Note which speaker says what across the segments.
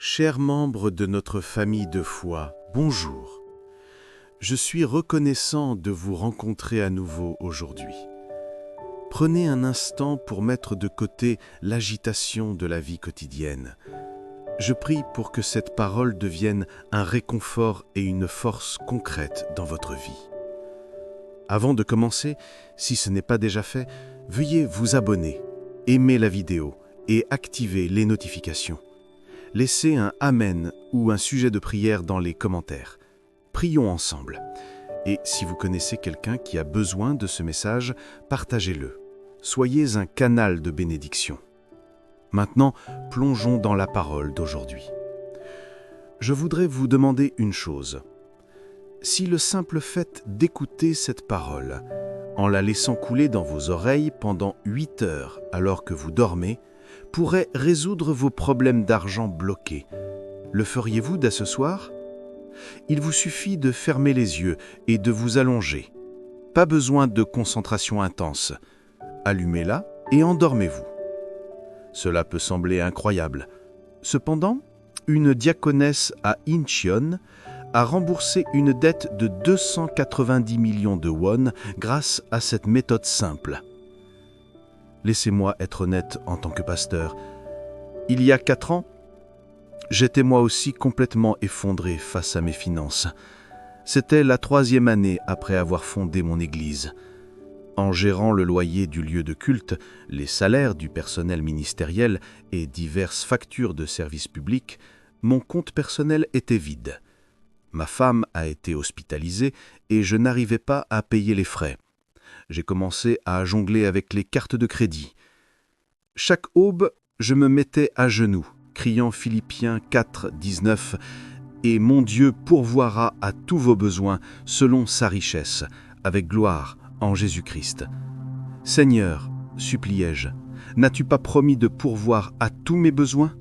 Speaker 1: Chers membres de notre famille de foi, bonjour. Je suis reconnaissant de vous rencontrer à nouveau aujourd'hui. Prenez un instant pour mettre de côté l'agitation de la vie quotidienne. Je prie pour que cette parole devienne un réconfort et une force concrète dans votre vie. Avant de commencer, si ce n'est pas déjà fait, veuillez vous abonner, aimer la vidéo et activer les notifications. Laissez un Amen ou un sujet de prière dans les commentaires. Prions ensemble. Et si vous connaissez quelqu'un qui a besoin de ce message, partagez-le. Soyez un canal de bénédiction. Maintenant, plongeons dans la parole d'aujourd'hui. Je voudrais vous demander une chose. Si le simple fait d'écouter cette parole, en la laissant couler dans vos oreilles pendant 8 heures alors que vous dormez, pourrait résoudre vos problèmes d'argent bloqués, le feriez-vous dès ce soir ? Il vous suffit de fermer les yeux et de vous allonger. Pas besoin de concentration intense. Allumez-la et endormez-vous. Cela peut sembler incroyable. Cependant, une diaconesse à Incheon a remboursé une dette de 290 millions de won grâce à cette méthode simple. Laissez-moi être honnête en tant que pasteur. Il y a 4 ans, j'étais moi aussi complètement effondré face à mes finances. C'était la 3e année après avoir fondé mon église. En gérant le loyer du lieu de culte, les salaires du personnel ministériel et diverses factures de services publics, mon compte personnel était vide. Ma femme a été hospitalisée et je n'arrivais pas à payer les frais. J'ai commencé à jongler avec les cartes de crédit. Chaque aube, je me mettais à genoux, criant Philippiens 4, 19 « Et mon Dieu pourvoira à tous vos besoins selon sa richesse, avec gloire en Jésus-Christ. » Seigneur, suppliai-je, n'as-tu pas promis de pourvoir à tous mes besoins ?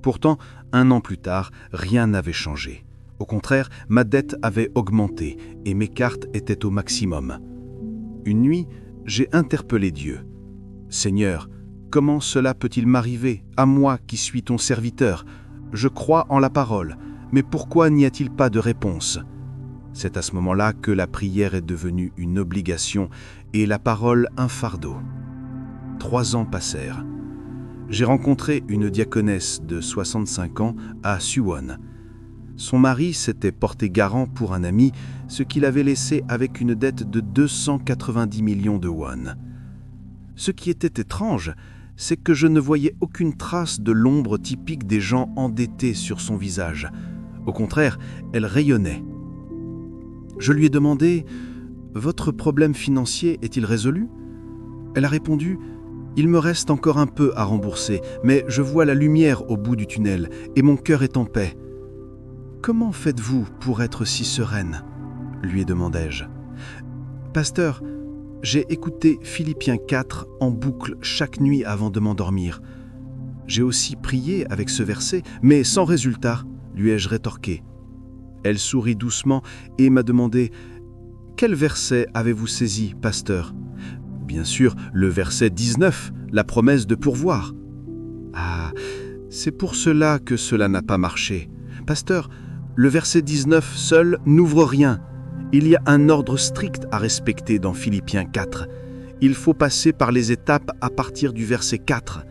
Speaker 1: Pourtant, 1 an plus tard, rien n'avait changé. Au contraire, ma dette avait augmenté et mes cartes étaient au maximum. Une nuit, j'ai interpellé Dieu. « Seigneur, comment cela peut-il m'arriver, à moi qui suis ton serviteur ? Je crois en la parole, mais pourquoi n'y a-t-il pas de réponse ?» C'est à ce moment-là que la prière est devenue une obligation et la parole un fardeau. 3 ans passèrent. J'ai rencontré une diaconesse de 65 ans à Suwon. Son mari s'était porté garant pour un ami, ce qu'il avait laissé avec une dette de 290 millions de won. Ce qui était étrange, c'est que je ne voyais aucune trace de l'ombre typique des gens endettés sur son visage. Au contraire, elle rayonnait. Je lui ai demandé « Votre problème financier est-il résolu ?» Elle a répondu « Il me reste encore un peu à rembourser, mais je vois la lumière au bout du tunnel et mon cœur est en paix. » « Comment faites-vous pour être si sereine ?» lui demandai-je. « Pasteur, j'ai écouté Philippiens 4 en boucle chaque nuit avant de m'endormir. J'ai aussi prié avec ce verset, mais sans résultat, lui ai-je rétorqué. Elle sourit doucement et m'a demandé « Quel verset avez-vous saisi, pasteur ?» Bien sûr, le verset 19, la promesse de pourvoir. « Ah, c'est pour cela que cela n'a pas marché. Pasteur, le verset 19 seul n'ouvre rien. Il y a un ordre strict à respecter dans Philippiens 4. Il faut passer par les étapes à partir du verset 4.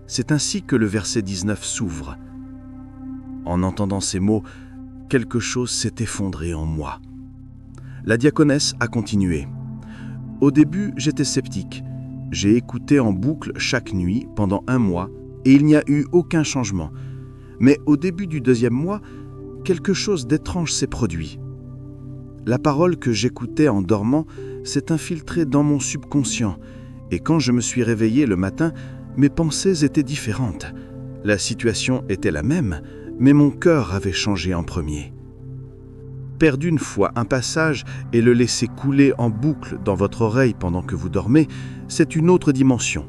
Speaker 1: C'est ainsi que le verset 19 s'ouvre. » En entendant ces mots, quelque chose s'est effondré en moi. La diaconesse a continué. « Au début, j'étais sceptique. J'ai écouté en boucle chaque nuit pendant 1 mois et il n'y a eu aucun changement. Mais au début du 2e mois, quelque chose d'étrange s'est produit. La parole que j'écoutais en dormant s'est infiltrée dans mon subconscient et quand je me suis réveillé le matin, mes pensées étaient différentes. La situation était la même, mais mon cœur avait changé en premier. Perdre une fois un passage et le laisser couler en boucle dans votre oreille pendant que vous dormez, c'est une autre dimension.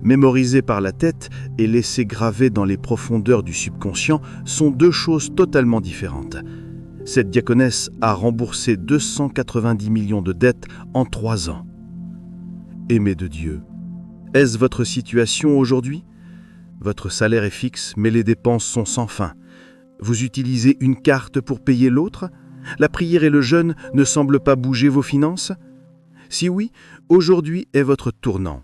Speaker 1: Mémoriser par la tête et laisser graver dans les profondeurs du subconscient sont 2 choses totalement différentes. Cette diaconesse a remboursé 290 millions de dettes en 3 ans. Aimés de Dieu, est-ce votre situation aujourd'hui ? Votre salaire est fixe, mais les dépenses sont sans fin. Vous utilisez une carte pour payer l'autre? La prière et le jeûne ne semblent pas bouger vos finances? Si oui, aujourd'hui est votre tournant.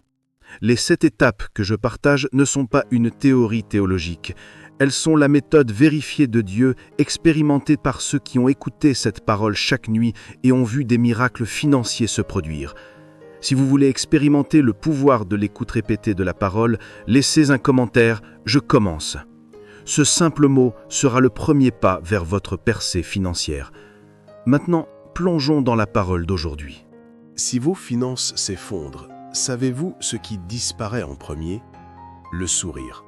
Speaker 1: Les 7 étapes que je partage ne sont pas une théorie théologique. Elles sont la méthode vérifiée de Dieu, expérimentée par ceux qui ont écouté cette parole chaque nuit et ont vu des miracles financiers se produire. Si vous voulez expérimenter le pouvoir de l'écoute répétée de la parole, laissez un commentaire « Je commence ». Ce simple mot sera le premier pas vers votre percée financière. Maintenant, plongeons dans la parole d'aujourd'hui.
Speaker 2: Si vos finances s'effondrent, savez-vous ce qui disparaît en premier? Le sourire.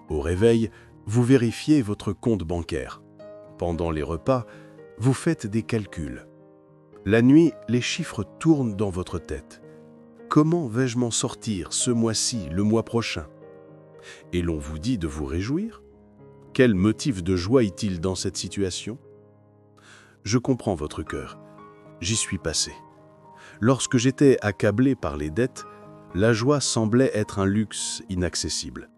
Speaker 2: Au réveil, vous vérifiez votre compte bancaire. Pendant les repas, vous faites des calculs. La nuit, les chiffres tournent dans votre tête. Comment vais-je m'en sortir ce mois-ci, le mois prochain? Et l'on vous dit de vous réjouir? Quel motif de joie est-il dans cette situation? Je comprends votre cœur. J'y suis passé. Lorsque j'étais accablé par les dettes, la joie semblait être un luxe inaccessible.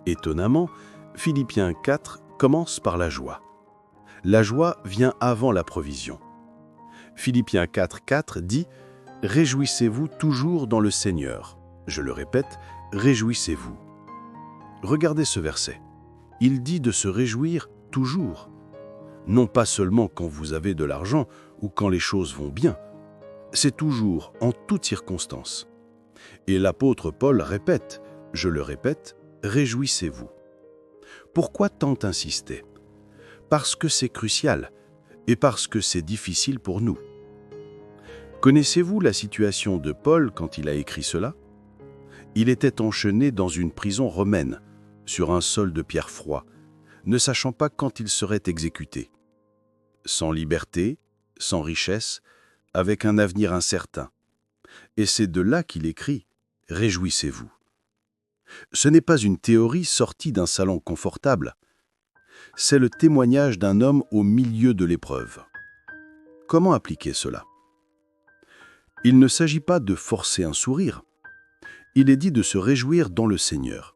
Speaker 2: Étonnamment, Philippiens 4 commence par la joie. La joie vient avant la provision. Philippiens 4,4 dit « Réjouissez-vous toujours dans le Seigneur ». Je le répète, réjouissez-vous. Regardez ce verset. Il dit de se réjouir toujours. Non pas seulement quand vous avez de l'argent ou quand les choses vont bien. C'est toujours, en toutes circonstances. Et l'apôtre Paul répète, je le répète, réjouissez-vous. Pourquoi tant insister? Parce que c'est crucial et parce que c'est difficile pour nous. Connaissez-vous la situation de Paul quand il a écrit cela? Il était enchaîné dans une prison romaine, sur un sol de pierre froid, ne sachant pas quand il serait exécuté. Sans liberté, sans richesse, avec un avenir incertain. Et c'est de là qu'il écrit « Réjouissez-vous ». Ce n'est pas une théorie sortie d'un salon confortable. C'est le témoignage d'un homme au milieu de l'épreuve. Comment appliquer cela? Il ne s'agit pas de forcer un sourire. Il est dit de se réjouir dans le Seigneur.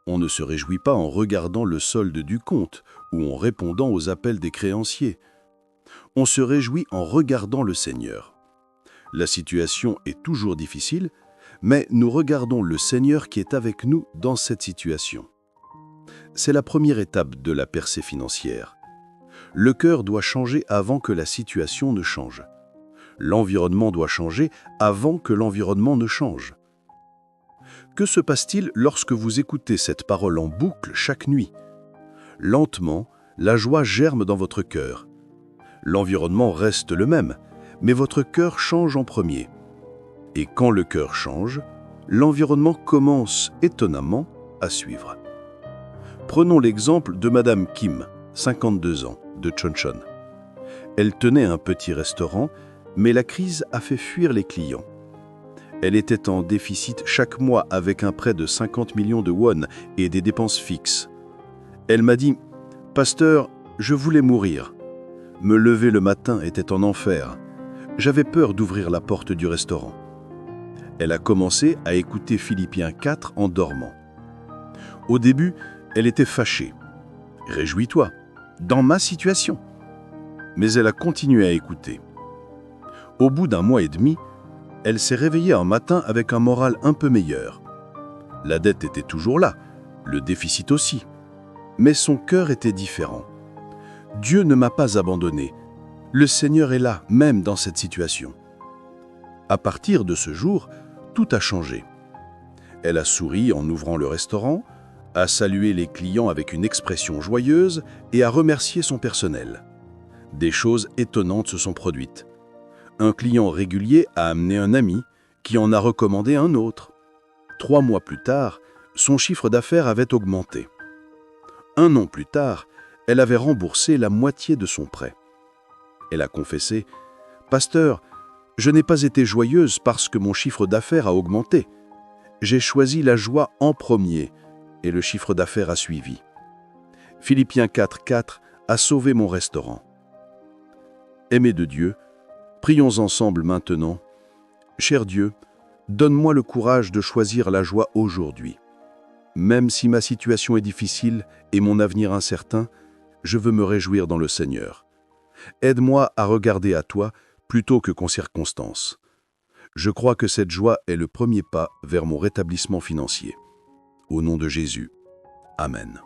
Speaker 2: On ne se réjouit pas en regardant le solde du compte ou en répondant aux appels des créanciers. On se réjouit en regardant le Seigneur. La situation est toujours difficile, mais nous regardons le Seigneur qui est avec nous dans cette situation. C'est la première étape de la percée financière. Le cœur doit changer avant que la situation ne change. L'environnement doit changer avant que l'environnement ne change. Que se passe-t-il lorsque vous écoutez cette parole en boucle chaque nuit? Lentement, la joie germe dans votre cœur. L'environnement reste le même, mais votre cœur change en premier. Et quand le cœur change, l'environnement commence étonnamment à suivre. Prenons l'exemple de Madame Kim, 52 ans, de Chonchon. Elle tenait un petit restaurant, mais la crise a fait fuir les clients. Elle était en déficit chaque mois avec un prêt de 50 millions de won et des dépenses fixes. Elle m'a dit « Pasteur, je voulais mourir. Me lever le matin était en enfer. J'avais peur d'ouvrir la porte du restaurant. » Elle a commencé à écouter Philippiens 4 en dormant. Au début, elle était fâchée. « Réjouis-toi, dans ma situation. » Mais elle a continué à écouter. Au bout d'un mois et demi, elle s'est réveillée un matin avec un moral un peu meilleur. La dette était toujours là, le déficit aussi. Mais son cœur était différent. Dieu ne m'a pas abandonné. Le Seigneur est là, même dans cette situation. À partir de ce jour, tout a changé. Elle a souri en ouvrant le restaurant, a salué les clients avec une expression joyeuse et a remercié son personnel. Des choses étonnantes se sont produites. Un client régulier a amené un ami qui en a recommandé un autre. 3 mois plus tard, son chiffre d'affaires avait augmenté. 1 an plus tard, elle avait remboursé la moitié de son prêt. Elle a confessé « Pasteur, je n'ai pas été joyeuse parce que mon chiffre d'affaires a augmenté. J'ai choisi la joie en premier et le chiffre d'affaires a suivi. Philippiens 4,4 a sauvé mon restaurant. » Aimés de Dieu, prions ensemble maintenant. Cher Dieu, donne-moi le courage de choisir la joie aujourd'hui. Même si ma situation est difficile et mon avenir incertain, je veux me réjouir dans le Seigneur. Aide-moi à regarder à toi plutôt qu'aux circonstances. Je crois que cette joie est le premier pas vers mon rétablissement financier. Au nom de Jésus. Amen.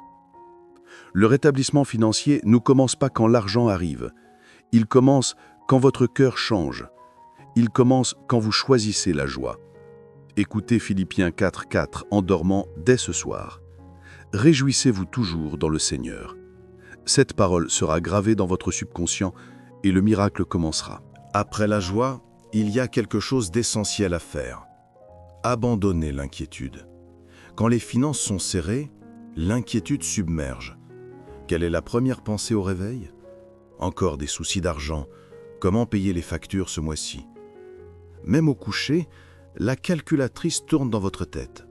Speaker 2: Le rétablissement financier ne commence pas quand l'argent arrive. Il commence quand votre cœur change. Il commence quand vous choisissez la joie. Écoutez Philippiens 4:4 en dormant dès ce soir. Réjouissez-vous toujours dans le Seigneur. Cette parole sera gravée dans votre subconscient et le miracle commencera.
Speaker 1: Après la joie, il y a quelque chose d'essentiel à faire. Abandonner l'inquiétude. Quand les finances sont serrées, l'inquiétude submerge. Quelle est la première pensée au réveil? Encore des soucis d'argent. Comment payer les factures ce mois-ci? Même au coucher, la calculatrice tourne dans votre tête.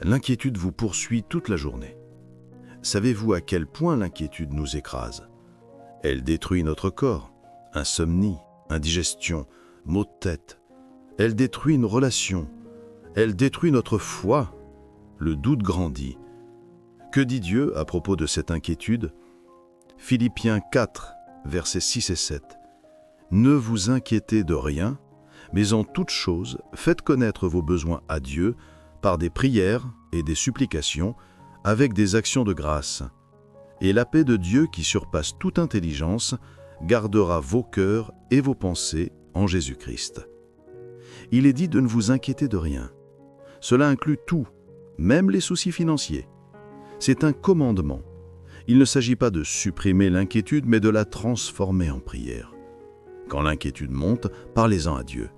Speaker 1: L'inquiétude vous poursuit toute la journée. Savez-vous à quel point l'inquiétude nous écrase? Elle détruit notre corps. Insomnie, indigestion, maux de tête. Elle détruit nos relations. Elle détruit notre foi. Le doute grandit. Que dit Dieu à propos de cette inquiétude? Philippiens 4, versets 6 et 7. Ne vous inquiétez de rien, mais en toute chose, faites connaître vos besoins à Dieu par des prières et des supplications, avec des actions de grâce. Et la paix de Dieu qui surpasse toute intelligence gardera vos cœurs et vos pensées en Jésus-Christ. Il est dit de ne vous inquiéter de rien. Cela inclut tout, même les soucis financiers. C'est un commandement. Il ne s'agit pas de supprimer l'inquiétude, mais de la transformer en prière. Quand l'inquiétude monte, parlez-en à Dieu.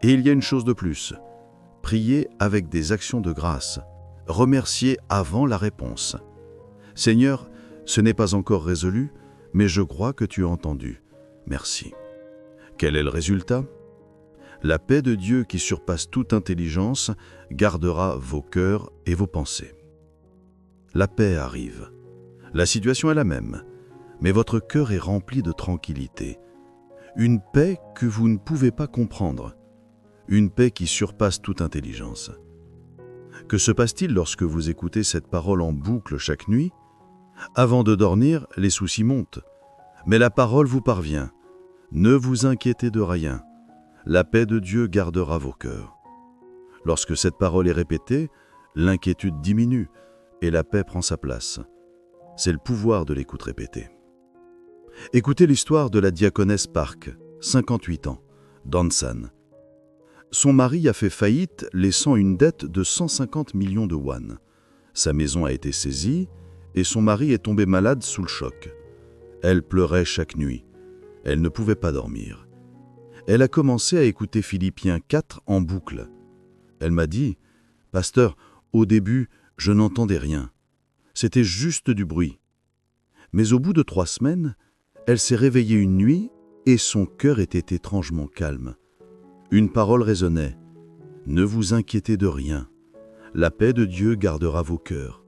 Speaker 1: Et il y a une chose de plus. Priez avec des actions de grâce. Remerciez avant la réponse. Seigneur, ce n'est pas encore résolu, mais je crois que tu as entendu. Merci. Quel est le résultat? La paix de Dieu qui surpasse toute intelligence gardera vos cœurs et vos pensées. La paix arrive. La situation est la même, mais votre cœur est rempli de tranquillité. Une paix que vous ne pouvez pas comprendre. Une paix qui surpasse toute intelligence. Que se passe-t-il lorsque vous écoutez cette parole en boucle chaque nuit? Avant de dormir, les soucis montent. Mais la parole vous parvient. Ne vous inquiétez de rien. La paix de Dieu gardera vos cœurs. Lorsque cette parole est répétée, l'inquiétude diminue et la paix prend sa place. C'est le pouvoir de l'écoute répétée. Écoutez l'histoire de la diaconesse Park, 58 ans, d'Ansan. Son mari a fait faillite, laissant une dette de 150 millions de won. Sa maison a été saisie et son mari est tombé malade sous le choc. Elle pleurait chaque nuit. Elle ne pouvait pas dormir. Elle a commencé à écouter Philippiens 4 en boucle. Elle m'a dit, « Pasteur, au début, je n'entendais rien. C'était juste du bruit. » Mais au bout de 3 semaines, elle s'est réveillée une nuit et son cœur était étrangement calme. Une parole résonnait. « Ne vous inquiétez de rien. La paix de Dieu gardera vos cœurs. »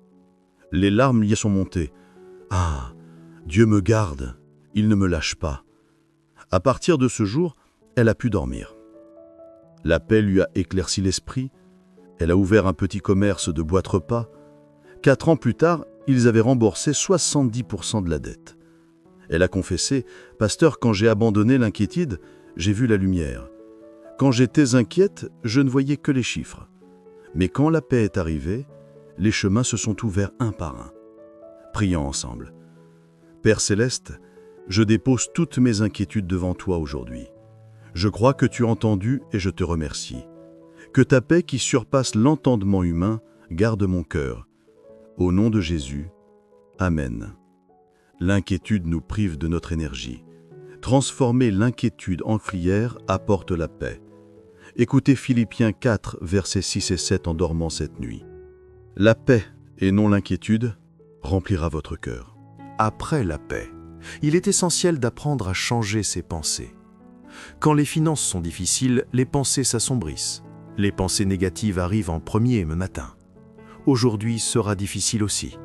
Speaker 1: Les larmes lui sont montées. « Ah, Dieu me garde, il ne me lâche pas. » À partir de ce jour, elle a pu dormir. La paix lui a éclairci l'esprit. Elle a ouvert un petit commerce de boîtes repas. 4 ans plus tard, ils avaient remboursé 70% de la dette. Elle a confessé, « Pasteur, quand j'ai abandonné l'inquiétude, j'ai vu la lumière. Quand j'étais inquiète, je ne voyais que les chiffres. Mais quand la paix est arrivée, les chemins se sont ouverts un par un. » Prions ensemble. Père Céleste, je dépose toutes mes inquiétudes devant toi aujourd'hui. Je crois que tu as entendu et je te remercie. Que ta paix qui surpasse l'entendement humain garde mon cœur. Au nom de Jésus, Amen. L'inquiétude nous prive de notre énergie. Transformer l'inquiétude en prière apporte la paix. Écoutez Philippiens 4, versets 6 et 7 en dormant cette nuit. La paix, et non l'inquiétude, remplira votre cœur.
Speaker 3: Après la paix, il est essentiel d'apprendre à changer ses pensées. Quand les finances sont difficiles, les pensées s'assombrissent. Les pensées négatives arrivent en premier le matin. Aujourd'hui sera difficile aussi.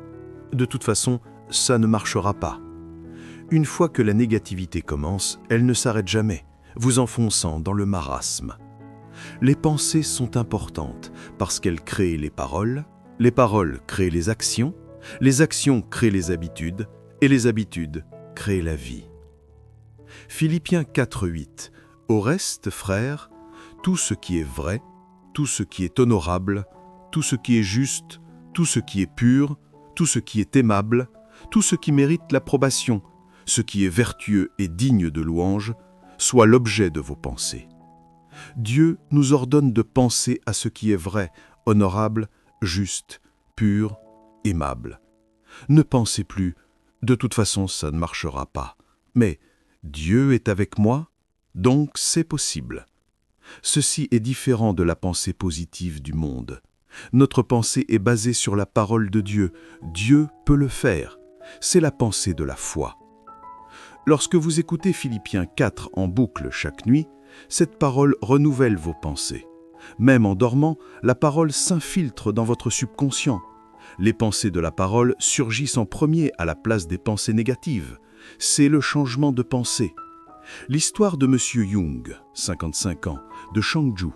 Speaker 3: De toute façon, ça ne marchera pas. Une fois que la négativité commence, elle ne s'arrête jamais, vous enfonçant dans le marasme. Les pensées sont importantes parce qu'elles créent les paroles, Les paroles créent les actions créent les habitudes, et les habitudes créent la vie. Philippiens 4:8. Au reste, frères, tout ce qui est vrai, tout ce qui est honorable, tout ce qui est juste, tout ce qui est pur, tout ce qui est aimable, tout ce qui mérite l'approbation, ce qui est vertueux et digne de louange, soit l'objet de vos pensées. Dieu nous ordonne de penser à ce qui est vrai, honorable, juste, pur, aimable. Ne pensez plus, de toute façon ça ne marchera pas. Mais Dieu est avec moi, donc c'est possible. Ceci est différent de la pensée positive du monde. Notre pensée est basée sur la parole de Dieu. Dieu peut le faire. C'est la pensée de la foi. Lorsque vous écoutez Philippiens 4 en boucle chaque nuit, cette parole renouvelle vos pensées. Même en dormant, la parole s'infiltre dans votre subconscient. Les pensées de la parole surgissent en premier à la place des pensées négatives. C'est le changement de pensée. L'histoire de M. Jung, 55 ans, de Changju.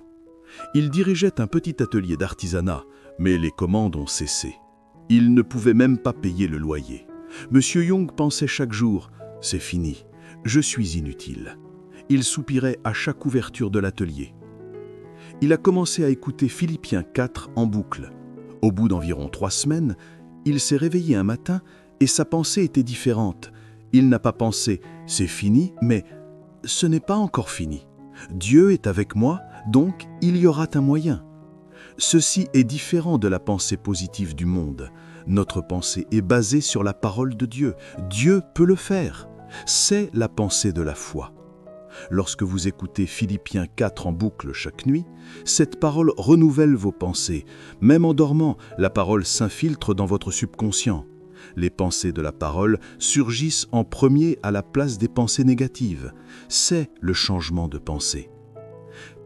Speaker 3: Il dirigeait un petit atelier d'artisanat, mais les commandes ont cessé. Il ne pouvait même pas payer le loyer. M. Jung pensait chaque jour « C'est fini, je suis inutile ». Il soupirait à chaque ouverture de l'atelier. Il a commencé à écouter Philippiens 4 en boucle. Au bout d'environ 3 semaines, il s'est réveillé un matin et sa pensée était différente. Il n'a pas pensé « c'est fini », mais « ce n'est pas encore fini. Dieu est avec moi, donc il y aura un moyen ». Ceci est différent de la pensée positive du monde. Notre pensée est basée sur la parole de Dieu. Dieu peut le faire. C'est la pensée de la foi. Lorsque vous écoutez Philippiens 4 en boucle chaque nuit, cette parole renouvelle vos pensées. Même en dormant, la parole s'infiltre dans votre subconscient. Les pensées de la parole surgissent en premier à la place des pensées négatives. C'est le changement de pensée.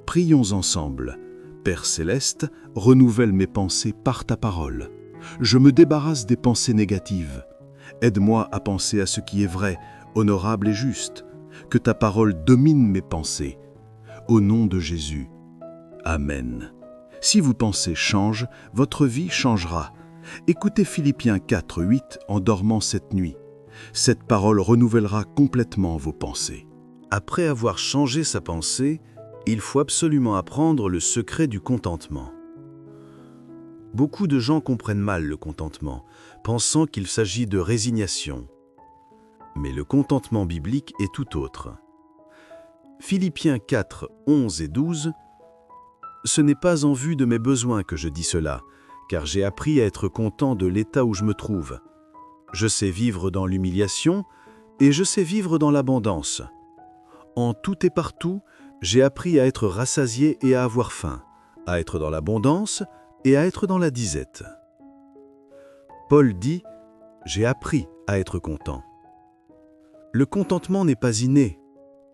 Speaker 3: Prions ensemble. Père Céleste, renouvelle mes pensées par ta parole. Je me débarrasse des pensées négatives. Aide-moi à penser à ce qui est vrai, honorable et juste. Que ta parole domine mes pensées. Au nom de Jésus. Amen. Si vos pensées changent, votre vie changera. Écoutez Philippiens 4:8 en dormant cette nuit. Cette parole renouvellera complètement vos pensées. Après avoir changé sa pensée, il faut absolument apprendre le secret du contentement. Beaucoup de gens comprennent mal le contentement, pensant qu'il s'agit de résignation. Mais le contentement biblique est tout autre. Philippiens 4, 11 et 12 « Ce n'est pas en vue de mes besoins que je dis cela, car j'ai appris à être content de l'état où je me trouve. Je sais vivre dans l'humiliation et je sais vivre dans l'abondance. En tout et partout, j'ai appris à être rassasié et à avoir faim, à être dans l'abondance et à être dans la disette. » Paul dit « J'ai appris à être content ». Le contentement n'est pas inné,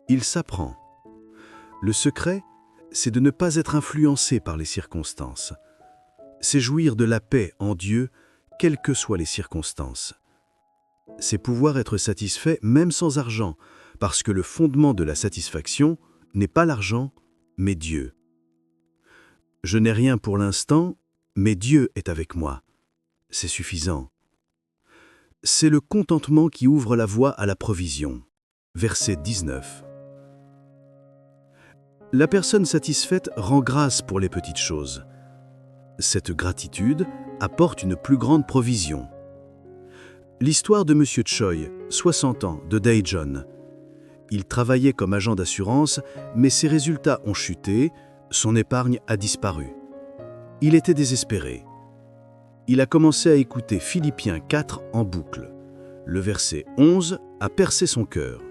Speaker 3: il s'apprend. Le secret, c'est de ne pas être influencé par les circonstances. C'est jouir de la paix en Dieu, quelles que soient les circonstances. C'est pouvoir être satisfait même sans argent, parce que le fondement de la satisfaction n'est pas l'argent, mais Dieu. Je n'ai rien pour l'instant, mais Dieu est avec moi. C'est suffisant. C'est le contentement qui ouvre la voie à la provision. Verset 19. La personne satisfaite rend grâce pour les petites choses. Cette gratitude apporte une plus grande provision. L'histoire de M. Choi, 60 ans, de Daejeon. Il travaillait comme agent d'assurance, mais ses résultats ont chuté, son épargne a disparu. Il était désespéré. Il a commencé à écouter Philippiens 4 en boucle. Le verset 11 a percé son cœur.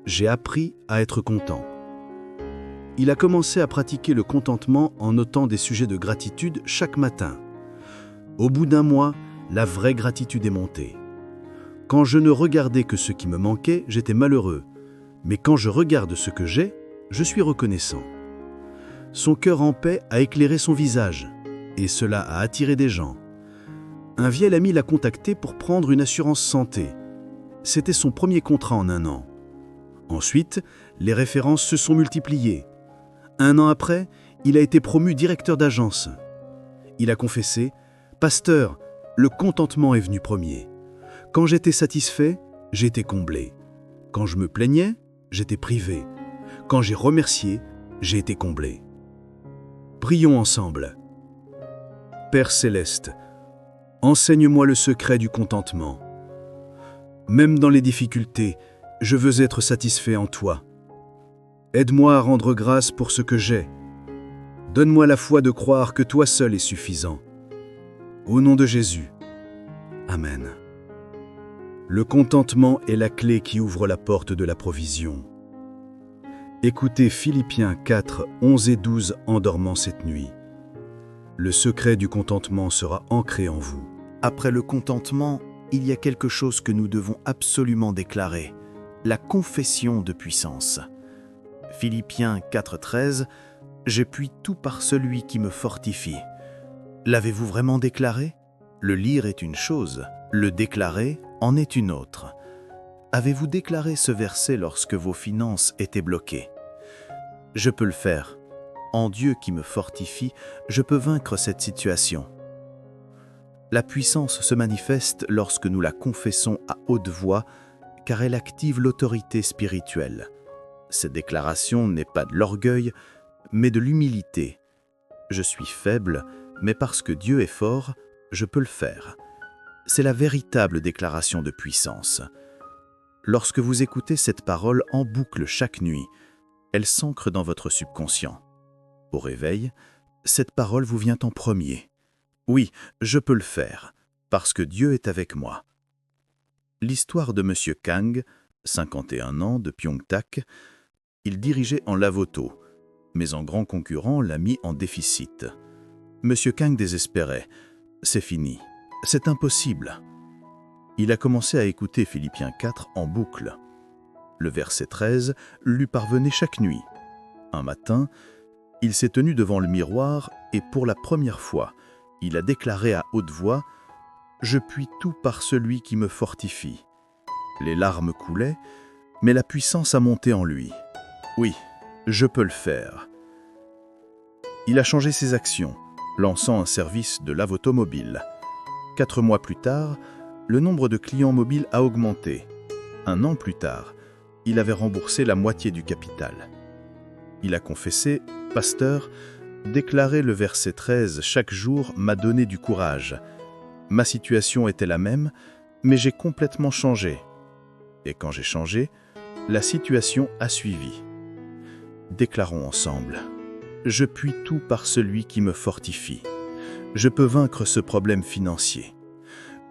Speaker 3: J'ai appris à être content. Il a commencé à pratiquer le contentement en notant des sujets de gratitude chaque matin. Au bout d'un mois, la vraie gratitude est montée. Quand je ne regardais que ce qui me manquait, j'étais malheureux. Mais quand je regarde ce que j'ai, je suis reconnaissant. Son cœur en paix a éclairé son visage, et cela a attiré des gens. Un vieil ami l'a contacté pour prendre une assurance santé. C'était son premier contrat en 1 an. Ensuite, les références se sont multipliées. 1 an après, il a été promu directeur d'agence. Il a confessé «
Speaker 4: Pasteur, le contentement est venu premier. Quand j'étais satisfait, j'étais comblé. Quand je me plaignais, j'étais privé. Quand j'ai remercié, j'ai été comblé. Prions ensemble. Père céleste, enseigne-moi le secret du contentement. Même dans les difficultés, je veux être satisfait en toi. Aide-moi à rendre grâce pour ce que j'ai. Donne-moi la foi de croire que toi seul est suffisant. Au nom de Jésus. Amen. Le contentement est la clé qui ouvre la porte de la provision. Écoutez Philippiens 4, 11 et 12 en dormant cette nuit. Le secret du contentement sera ancré en vous.
Speaker 3: Après le contentement, il y a quelque chose que nous devons absolument déclarer, la confession de puissance. Philippiens 4, 13, « Je puis tout par celui qui me fortifie ». L'avez-vous vraiment déclaré? Le lire est une chose, le déclarer en est une autre. Avez-vous déclaré ce verset lorsque vos finances étaient bloquées? Je peux le faire. En Dieu qui me fortifie, je peux vaincre cette situation. La puissance se manifeste lorsque nous la confessons à haute voix, car elle active l'autorité spirituelle. Cette déclaration n'est pas de l'orgueil, mais de l'humilité. Je suis faible, mais parce que Dieu est fort, je peux le faire. C'est la véritable déclaration de puissance. Lorsque vous écoutez cette parole en boucle chaque nuit, elle s'ancre dans votre subconscient. Au réveil, cette parole vous vient en premier. Oui, je peux le faire, parce que Dieu est avec moi. L'histoire de M. Kang, 51 ans, de Pyeongtaek, il dirigeait en lave-auto, mais un grand concurrent l'a mis en déficit. M. Kang désespérait. C'est fini, c'est impossible. Il a commencé à écouter Philippiens 4 en boucle. Le verset 13 lui parvenait chaque nuit. Un matin, il s'est tenu devant le miroir et pour la première fois, il a déclaré à haute voix « Je puis tout par celui qui me fortifie ». Les larmes coulaient, mais la puissance a monté en lui. Oui, je peux le faire. Il a changé ses actions, lançant un service de lave automobile. 4 mois plus tard, le nombre de clients mobiles a augmenté. 1 an plus tard, il avait remboursé la moitié du capital. Il a confessé « Pasteur, déclarer le verset 13 chaque jour m'a donné du courage. Ma situation était la même, mais j'ai complètement changé. Et quand j'ai changé, la situation a suivi. » Déclarons ensemble. Je puis tout par celui qui me fortifie. Je peux vaincre ce problème financier.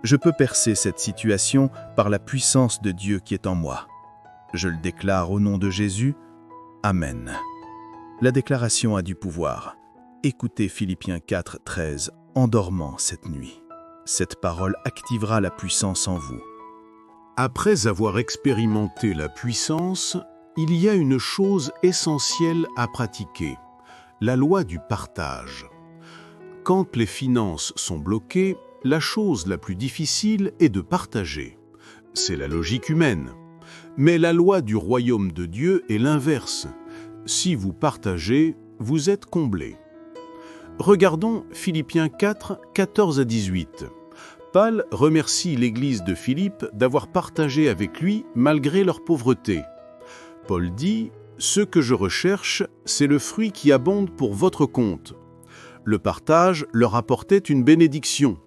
Speaker 3: Je peux percer cette situation par la puissance de Dieu qui est en moi. Je le déclare au nom de Jésus. Amen. La déclaration a du pouvoir. Écoutez Philippiens 4, 13 en dormant cette nuit. Cette parole activera la puissance en vous.
Speaker 2: Après avoir expérimenté la puissance, il y a une chose essentielle à pratiquer, la loi du partage. Quand les finances sont bloquées, la chose la plus difficile est de partager. C'est la logique humaine. Mais la loi du royaume de Dieu est l'inverse. Si vous partagez, vous êtes comblé. Regardons Philippiens 4, 14 à 18. Paul remercie l'église de Philippe d'avoir partagé avec lui malgré leur pauvreté. Paul dit « Ce que je recherche, c'est le fruit qui abonde pour votre compte. » Le partage leur apportait une bénédiction.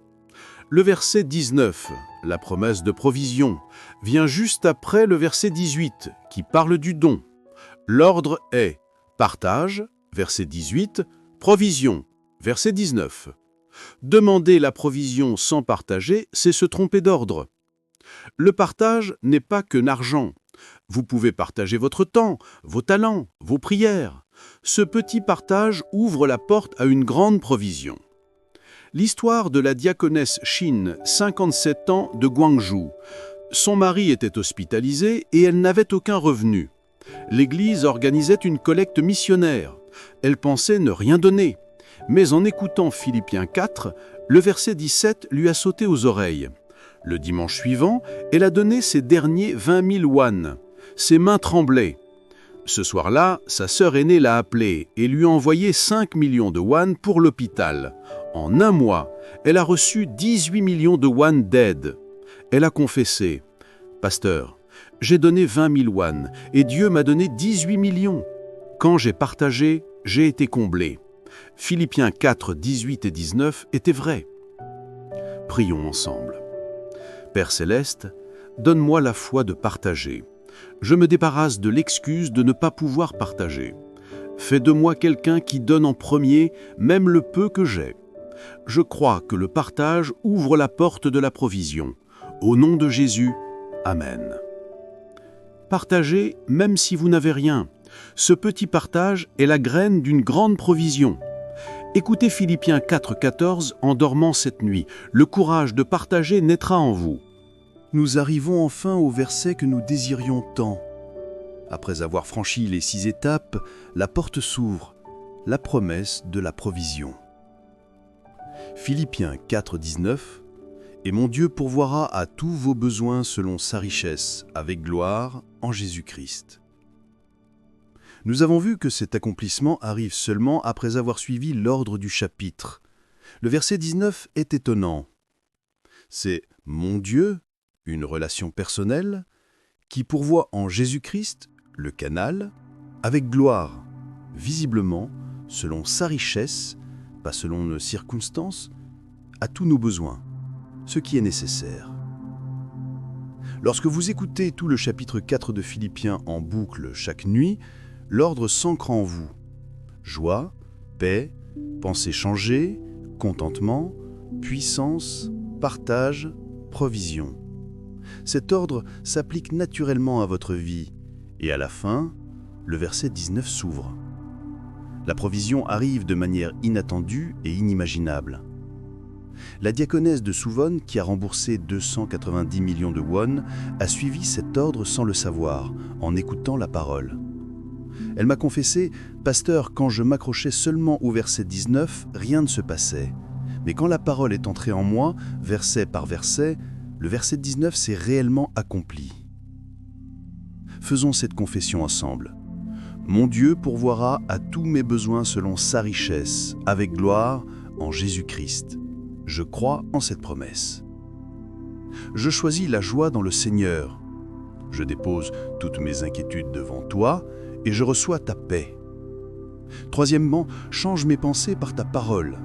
Speaker 2: Le verset 19, la promesse de provision, vient juste après le verset 18, qui parle du don. L'ordre est partage, verset 18, provision, verset 19. Demander la provision sans partager, c'est se tromper d'ordre. Le partage n'est pas que l'argent. Vous pouvez partager votre temps, vos talents, vos prières. Ce petit partage ouvre la porte à une grande provision. L'histoire de la diaconesse Shin, 57 ans, de Gwangju. Son mari était hospitalisé et elle n'avait aucun revenu. L'Église organisait une collecte missionnaire. Elle pensait ne rien donner. Mais en écoutant Philippiens 4, le verset 17 lui a sauté aux oreilles. Le dimanche suivant, elle a donné ses derniers 20 000 won. Ses mains tremblaient. Ce soir-là, sa sœur aînée l'a appelée et lui a envoyé 5 millions de won pour l'hôpital.
Speaker 1: En un mois, elle a reçu 18 millions de won d'aide. Elle a confessé « Pasteur, j'ai donné 20 000 won et Dieu m'a donné 18 millions. Quand j'ai partagé, j'ai été comblé. » Philippiens 4, 18 et 19 étaient vrais. Prions ensemble. Père Céleste, donne-moi la foi de partager. Je me débarrasse de l'excuse de ne pas pouvoir partager. Fais de moi quelqu'un qui donne en premier, même le peu que j'ai. Je crois que le partage ouvre la porte de la provision. Au nom de Jésus, Amen. Partagez même si vous n'avez rien. Ce petit partage est la graine d'une grande provision. Écoutez Philippiens 4,14 en dormant cette nuit. Le courage de partager naîtra en vous.
Speaker 4: Nous arrivons enfin au verset que nous désirions tant. Après avoir franchi les 6 étapes, la porte s'ouvre, la promesse de la provision. Philippiens 4,19 « Et mon Dieu pourvoira à tous vos besoins selon sa richesse, avec gloire, en Jésus-Christ. » Nous avons vu que cet accomplissement arrive seulement après avoir suivi l'ordre du chapitre. Le verset 19 est étonnant. C'est « Mon Dieu », une relation personnelle, qui pourvoit en Jésus-Christ, le canal, avec gloire, visiblement, selon sa richesse, pas selon nos circonstances, à tous nos besoins, ce qui est nécessaire. Lorsque vous écoutez tout le chapitre 4 de Philippiens en boucle chaque nuit, l'ordre s'ancre en vous. Joie, paix, pensée changée, contentement, puissance, partage, provision. Cet ordre s'applique naturellement à votre vie, et à la fin, le verset 19 s'ouvre. La provision arrive de manière inattendue et inimaginable. La diaconesse de Suwon, qui a remboursé 290 millions de won, a suivi cet ordre sans le savoir, en écoutant la parole. Elle m'a confessé « Pasteur, quand je m'accrochais seulement au verset 19, rien ne se passait. Mais quand la parole est entrée en moi, verset par verset, le verset 19 s'est réellement accompli. » Faisons cette confession ensemble. Mon Dieu pourvoira à tous mes besoins selon sa richesse, avec gloire, en Jésus-Christ. Je crois en cette promesse. Je choisis la joie dans le Seigneur. Je dépose toutes mes inquiétudes devant toi et je reçois ta paix. Troisièmement, change mes pensées par ta parole.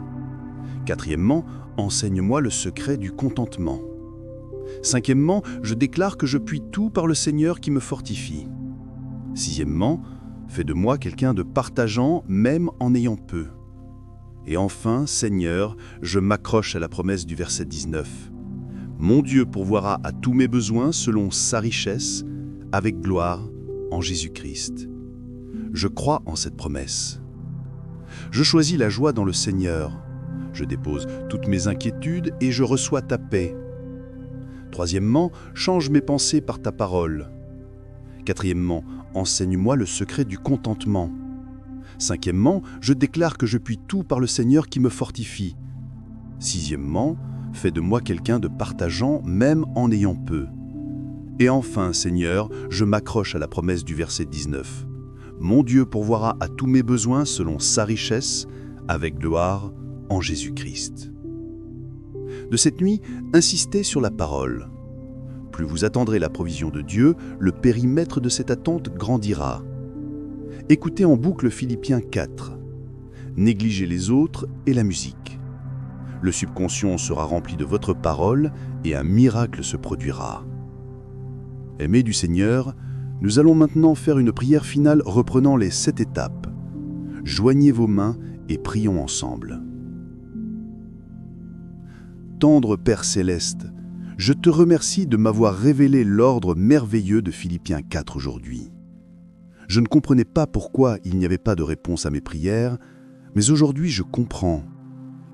Speaker 4: Quatrièmement, enseigne-moi le secret du contentement. Cinquièmement, je déclare que je puis tout par le Seigneur qui me fortifie. Sixièmement, fais de moi quelqu'un de partageant même en ayant peu. Et enfin, Seigneur, je m'accroche à la promesse du verset 19. Mon Dieu pourvoira à tous mes besoins selon sa richesse, avec gloire, en Jésus-Christ. Je crois en cette promesse. Je choisis la joie dans le Seigneur. Je dépose toutes mes inquiétudes et je reçois ta paix. Troisièmement, change mes pensées par ta parole. Quatrièmement, enseigne-moi le secret du contentement. Cinquièmement, je déclare que je puis tout par le Seigneur qui me fortifie. Sixièmement, fais de moi quelqu'un de partageant même en ayant peu. Et enfin, Seigneur, je m'accroche à la promesse du verset 19. Mon Dieu pourvoira à tous mes besoins selon sa richesse, avec gloire, en Jésus-Christ. De cette nuit, insistez sur la parole. Plus vous attendrez la provision de Dieu, le périmètre de cette attente grandira. Écoutez en boucle Philippiens 4. Négligez les autres et la musique. Le subconscient sera rempli de votre parole et un miracle se produira. Aimés du Seigneur, nous allons maintenant faire une prière finale reprenant les 7 étapes. Joignez vos mains et prions ensemble. Tendre Père Céleste, je te remercie de m'avoir révélé l'ordre merveilleux de Philippiens 4 aujourd'hui. Je ne comprenais pas pourquoi il n'y avait pas de réponse à mes prières, mais aujourd'hui je comprends.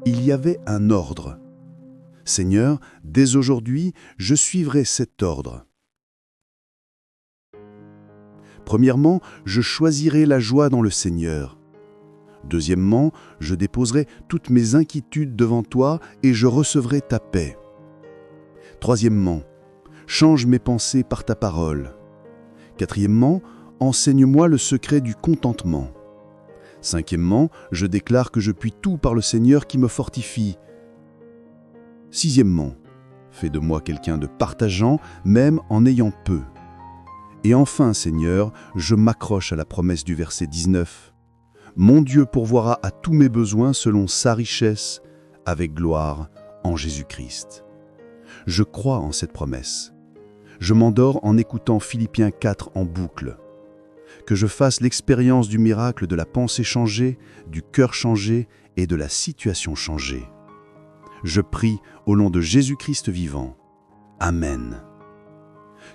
Speaker 4: Il y avait un ordre. Seigneur, dès aujourd'hui, je suivrai cet ordre. Premièrement, je choisirai la joie dans le Seigneur. Deuxièmement, je déposerai toutes mes inquiétudes devant toi et je recevrai ta paix. Troisièmement, change mes pensées par ta parole. Quatrièmement, enseigne-moi le secret du contentement.
Speaker 2: Cinquièmement, je déclare que je puis tout par le Seigneur qui me fortifie. Sixièmement, fais de moi quelqu'un de partageant, même en ayant peu. Et enfin, Seigneur, je m'accroche à la promesse du verset 19. Mon Dieu pourvoira à tous mes besoins selon sa richesse, avec gloire en Jésus-Christ. Je crois en cette promesse. Je m'endors en écoutant Philippiens 4 en boucle. Que je fasse l'expérience du miracle de la pensée changée, du cœur changé et de la situation changée. Je prie au nom de Jésus-Christ vivant. Amen.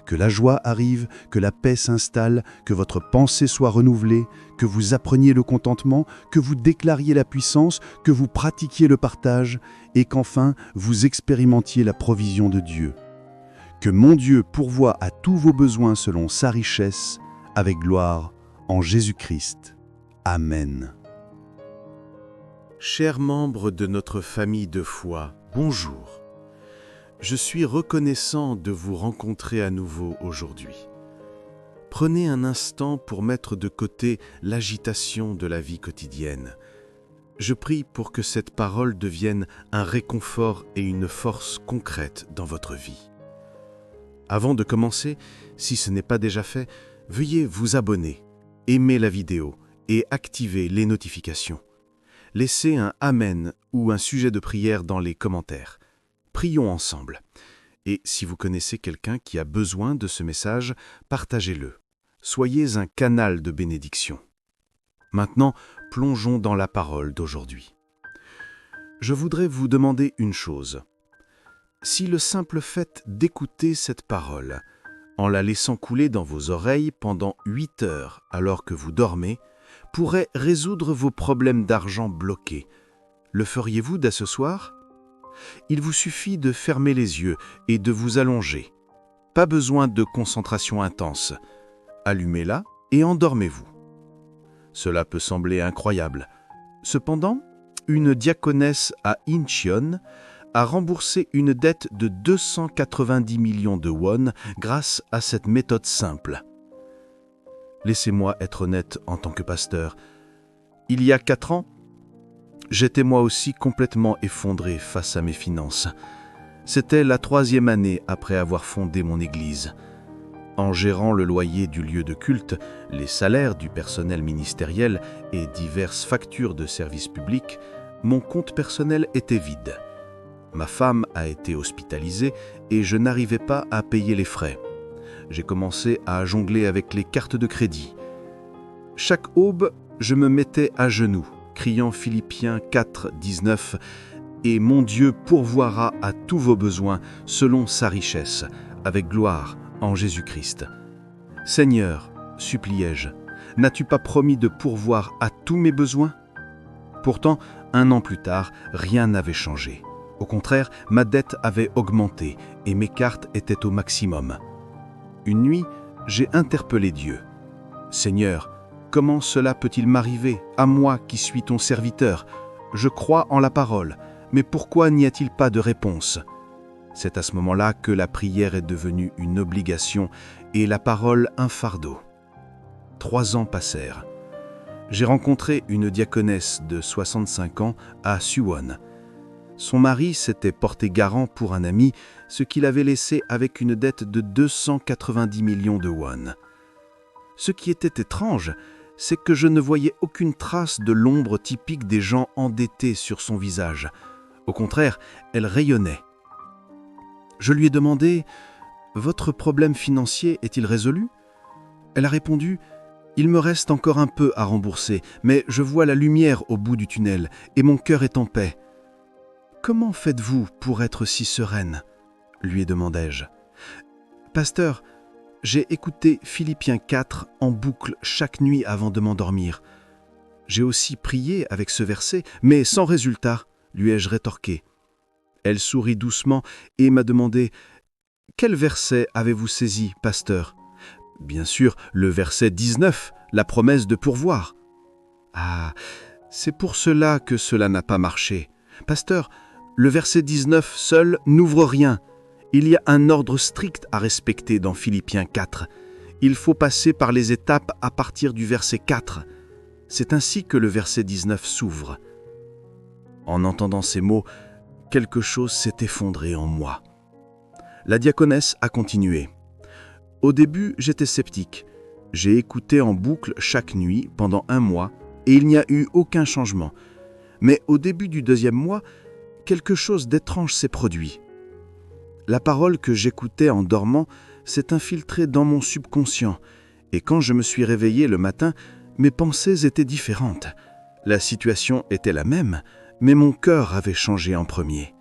Speaker 2: Que la joie arrive, que la paix s'installe, que votre pensée soit renouvelée, que vous appreniez le contentement, que vous déclariez la puissance, que vous pratiquiez le partage et qu'enfin vous expérimentiez la provision de Dieu. Que mon Dieu pourvoie à tous vos besoins selon sa richesse, avec gloire en Jésus-Christ. Amen.
Speaker 1: Chers membres de notre famille de foi, bonjour. Je suis reconnaissant de vous rencontrer à nouveau aujourd'hui. Prenez un instant pour mettre de côté l'agitation de la vie quotidienne. Je prie pour que cette parole devienne un réconfort et une force concrète dans votre vie. Avant de commencer, si ce n'est pas déjà fait, veuillez vous abonner, aimer la vidéo et activer les notifications. Laissez un Amen ou un sujet de prière dans les commentaires. Prions ensemble. Et si vous connaissez quelqu'un qui a besoin de ce message, partagez-le. Soyez un canal de bénédiction. Maintenant, plongeons dans la parole d'aujourd'hui. Je voudrais vous demander une chose. Si le simple fait d'écouter cette parole, en la laissant couler dans vos oreilles pendant 8 heures alors que vous dormez, pourrait résoudre vos problèmes d'argent bloqués, le feriez-vous dès ce soir ? Il vous suffit de fermer les yeux et de vous allonger. Pas besoin de concentration intense. Allumez-la et endormez-vous. Cela peut sembler incroyable. Cependant, une diaconesse à Incheon a remboursé une dette de 290 millions de won grâce à cette méthode simple. Laissez-moi être honnête en tant que pasteur. Il y a 4 ans, j'étais moi aussi complètement effondré face à mes finances. C'était la 3e année après avoir fondé mon église. En gérant le loyer du lieu de culte, les salaires du personnel ministériel et diverses factures de services publics, mon compte personnel était vide. Ma femme a été hospitalisée et je n'arrivais pas à payer les frais. J'ai commencé à jongler avec les cartes de crédit. Chaque aube, je me mettais à genoux, criant Philippiens 4, 19 « Et mon Dieu pourvoira à tous vos besoins selon sa richesse, avec gloire en Jésus-Christ. » Seigneur, suppliai-je, n'as-tu pas promis de pourvoir à tous mes besoins ? Pourtant, 1 an plus tard, rien n'avait changé. Au contraire, ma dette avait augmenté et mes cartes étaient au maximum. Une nuit, j'ai interpellé Dieu. « Seigneur, comment cela peut-il m'arriver, à moi qui suis ton serviteur ? Je crois en la parole, mais pourquoi n'y a-t-il pas de réponse ?» C'est à ce moment-là que la prière est devenue une obligation et la parole un fardeau. 3 ans passèrent. J'ai rencontré une diaconesse de 65 ans à Suwon. Son mari s'était porté garant pour un ami, ce qu'il avait laissé avec une dette de 290 millions de won. Ce qui était étrange, c'est que je ne voyais aucune trace de l'ombre typique des gens endettés sur son visage. Au contraire, elle rayonnait. Je lui ai demandé « Votre problème financier est-il résolu ?» Elle a répondu « Il me reste encore un peu à rembourser, mais je vois la lumière au bout du tunnel et mon cœur est en paix. » « Comment faites-vous pour être si sereine ?» lui demandai-je. « Pasteur, j'ai écouté Philippiens 4 en boucle chaque nuit avant de m'endormir. J'ai aussi prié avec ce verset, mais sans résultat, lui ai-je rétorqué. Elle sourit doucement et m'a demandé « Quel verset avez-vous saisi, pasteur ?» Bien sûr, le verset 19, la promesse de pourvoir. « Ah, c'est pour cela que cela n'a pas marché. Pasteur, le verset 19 seul n'ouvre rien. Il y a un ordre strict à respecter dans Philippiens 4. Il faut passer par les étapes à partir du verset 4. C'est ainsi que le verset 19 s'ouvre. En entendant ces mots, quelque chose s'est effondré en moi. La diaconesse a continué. Au début, j'étais sceptique. J'ai écouté en boucle chaque nuit pendant 1 mois et il n'y a eu aucun changement. Mais au début du 2e mois, quelque chose d'étrange s'est produit. La parole que j'écoutais en dormant s'est infiltrée dans mon subconscient et quand je me suis réveillé le matin, mes pensées étaient différentes. La situation était la même, mais mon cœur avait changé en premier.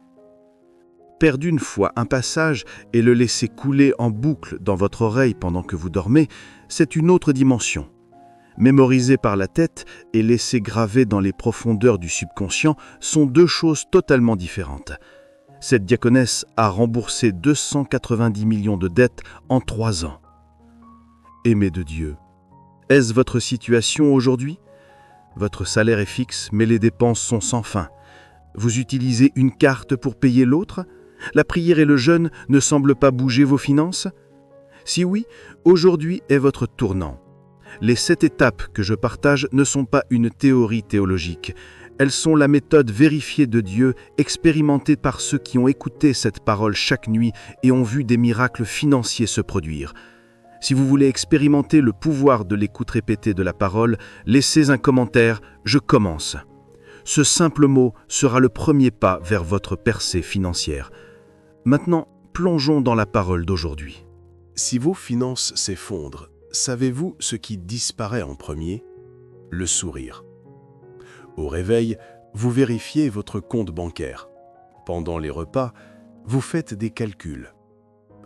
Speaker 1: Perdre une fois un passage et le laisser couler en boucle dans votre oreille pendant que vous dormez, c'est une autre dimension. Mémoriser par la tête et laisser graver dans les profondeurs du subconscient sont 2 choses totalement différentes. Cette diaconesse a remboursé 290 millions de dettes en 3 ans. Aimé de Dieu, est-ce votre situation aujourd'hui? Votre salaire est fixe, mais les dépenses sont sans fin. Vous utilisez une carte pour payer l'autre? La prière et le jeûne ne semblent pas bouger vos finances? Si oui, aujourd'hui est votre tournant. Les 7 étapes que je partage ne sont pas une théorie théologique. Elles sont la méthode vérifiée de Dieu, expérimentée par ceux qui ont écouté cette parole chaque nuit et ont vu des miracles financiers se produire. Si vous voulez expérimenter le pouvoir de l'écoute répétée de la parole, laissez un commentaire « Je commence ». Ce simple mot sera le premier pas vers votre percée financière. Maintenant, plongeons dans la parole d'aujourd'hui.
Speaker 2: Si vos finances s'effondrent, savez-vous ce qui disparaît en premier? Le sourire. Au réveil, vous vérifiez votre compte bancaire. Pendant les repas, vous faites des calculs.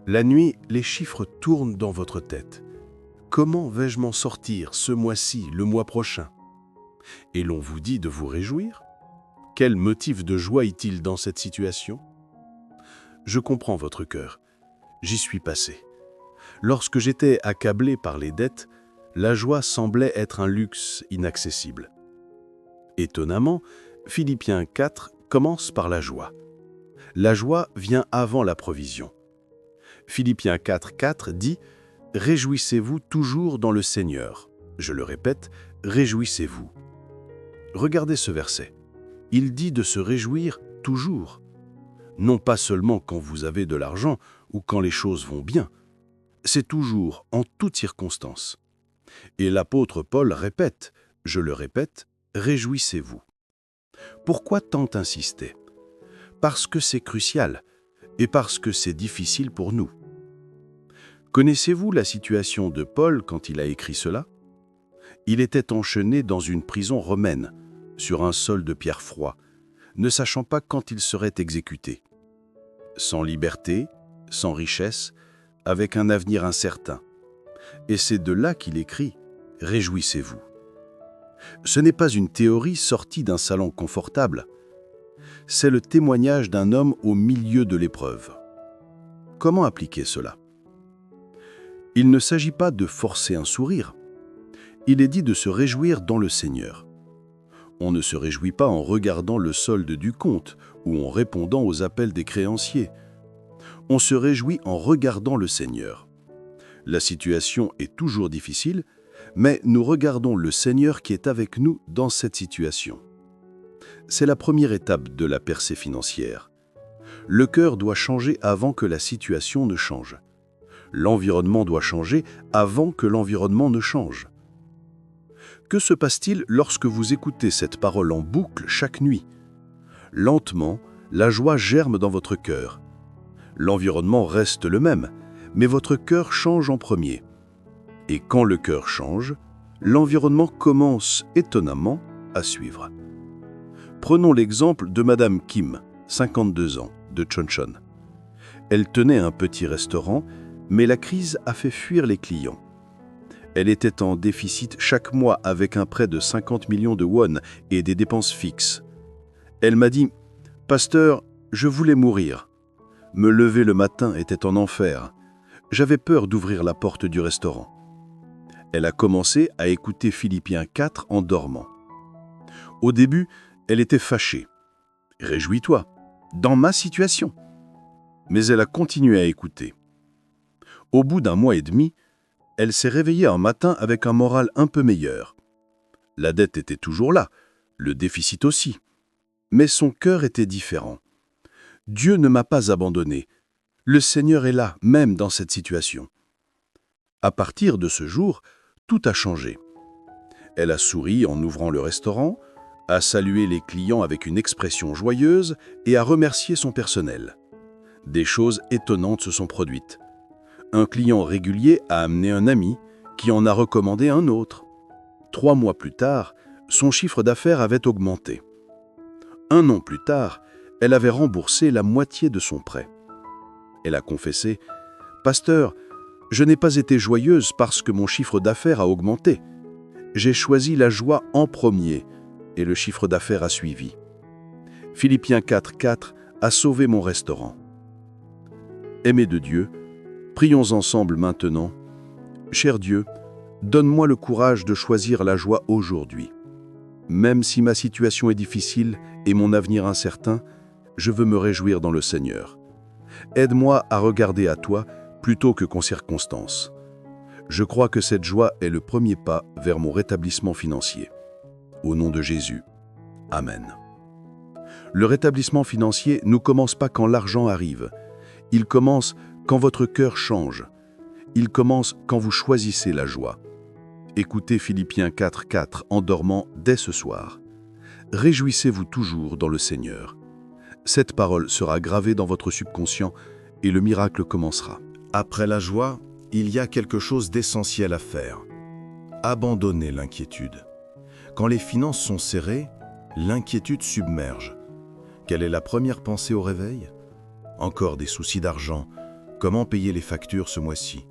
Speaker 2: La nuit, les chiffres tournent dans votre tête. Comment vais-je m'en sortir ce mois-ci, le mois prochain? Et l'on vous dit de vous réjouir? Quel motif de joie est-il dans cette situation? Je comprends votre cœur. J'y suis passé. Lorsque j'étais accablé par les dettes, la joie semblait être un luxe inaccessible. Étonnamment, Philippiens 4 commence par la joie. La joie vient avant la provision. Philippiens 4,4 dit « Réjouissez-vous toujours dans le Seigneur ». Je le répète, réjouissez-vous. Regardez ce verset. Il dit de se réjouir toujours. Non pas seulement quand vous avez de l'argent ou quand les choses vont bien. C'est toujours, en toutes circonstances. Et l'apôtre Paul répète, je le répète, réjouissez-vous. Pourquoi tant insister? Parce que c'est crucial et parce que c'est difficile pour nous. Connaissez-vous la situation de Paul quand il a écrit cela? Il était enchaîné dans une prison romaine, sur un sol de pierre froid, ne sachant pas quand il serait exécuté. Sans liberté, sans richesse, avec un avenir incertain. Et c'est de là qu'il écrit « Réjouissez-vous ». Ce n'est pas une théorie sortie d'un salon confortable. C'est le témoignage d'un homme au milieu de l'épreuve. Comment appliquer cela? Il ne s'agit pas de forcer un sourire. Il est dit de se réjouir dans le Seigneur. On ne se réjouit pas en regardant le solde du compte ou en répondant aux appels des créanciers. On se réjouit en regardant le Seigneur. La situation est toujours difficile, mais nous regardons le Seigneur qui est avec nous dans cette situation. C'est la première étape de la percée financière. Le cœur doit changer avant que la situation ne change. L'environnement doit changer avant que l'environnement ne change. Que se passe-t-il lorsque vous écoutez cette parole en boucle chaque nuit? Lentement, la joie germe dans votre cœur. L'environnement reste le même, mais votre cœur change en premier. Et quand le cœur change, l'environnement commence étonnamment à suivre. Prenons l'exemple de Madame Kim, 52 ans, de Chonchon. Elle tenait un petit restaurant, mais la crise a fait fuir les clients. Elle était en déficit chaque mois avec un prêt de 50 millions de won et des dépenses fixes. Elle m'a dit « Pasteur, je voulais mourir. Me lever le matin était en enfer. J'avais peur d'ouvrir la porte du restaurant. » Elle a commencé à écouter Philippiens 4 en dormant. Au début, elle était fâchée. « Réjouis-toi, dans ma situation. » Mais elle a continué à écouter. Au bout d'1 mois et demi, elle s'est réveillée un matin avec un moral un peu meilleur. La dette était toujours là, le déficit aussi. Mais son cœur était différent. Dieu ne m'a pas abandonné. Le Seigneur est là, même dans cette situation. À partir de ce jour, tout a changé. Elle a souri en ouvrant le restaurant, a salué les clients avec une expression joyeuse et a remercié son personnel. Des choses étonnantes se sont produites. Un client régulier a amené un ami qui en a recommandé un autre. 3 mois plus tard, son chiffre d'affaires avait augmenté. 1 an plus tard, elle avait remboursé la moitié de son prêt. Elle a confessé « Pasteur, je n'ai pas été joyeuse parce que mon chiffre d'affaires a augmenté. J'ai choisi la joie en premier et le chiffre d'affaires a suivi. Philippiens 4,4 a sauvé mon restaurant. » Aimés de Dieu, prions ensemble maintenant. Cher Dieu, donne-moi le courage de choisir la joie aujourd'hui. Même si ma situation est difficile et mon avenir incertain, je veux me réjouir dans le Seigneur. Aide-moi à regarder à toi plutôt que qu'en circonstances. Je crois que cette joie est le premier pas vers mon rétablissement financier. Au nom de Jésus. Amen. Le rétablissement financier ne commence pas quand l'argent arrive. Il commence quand votre cœur change. Il commence quand vous choisissez la joie. Écoutez Philippiens 4,4 en dormant dès ce soir. Réjouissez-vous toujours dans le Seigneur. Cette parole sera gravée dans votre subconscient et le miracle commencera.
Speaker 3: Après la joie, il y a quelque chose d'essentiel à faire. Abandonner l'inquiétude. Quand les finances sont serrées, l'inquiétude submerge. Quelle est la première pensée au réveil? Encore des soucis d'argent. Comment payer les factures ce mois-ci?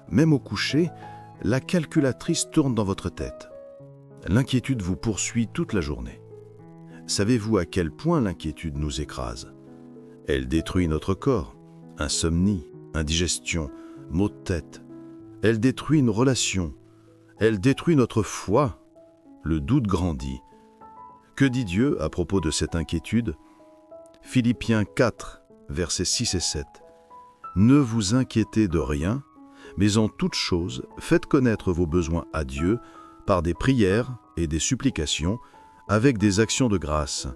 Speaker 3: Même au coucher, la calculatrice tourne dans votre tête. L'inquiétude vous poursuit toute la journée. Savez-vous à quel point l'inquiétude nous écrase? Elle détruit notre corps, insomnie, indigestion, maux de tête. Elle détruit une relation. Elle détruit notre foi. Le doute grandit. Que dit Dieu à propos de cette inquiétude? Philippiens 4, versets 6 et 7. Ne vous inquiétez de rien, mais en toute chose, faites connaître vos besoins à Dieu par des prières et des supplications, avec des actions de grâce.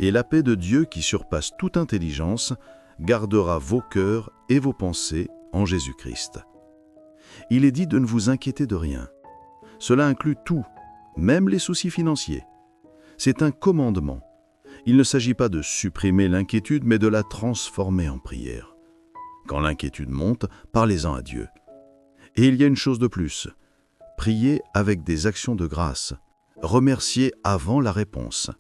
Speaker 3: Et la paix de Dieu qui surpasse toute intelligence gardera vos cœurs et vos pensées en Jésus-Christ. Il est dit de ne vous inquiéter de rien. Cela inclut tout, même les soucis financiers. C'est un commandement. Il ne s'agit pas de supprimer l'inquiétude, mais de la transformer en prière. Quand l'inquiétude monte, parlez-en à Dieu. Et il y a une chose de plus. Priez avec des actions de grâce. Remerciez avant la réponse.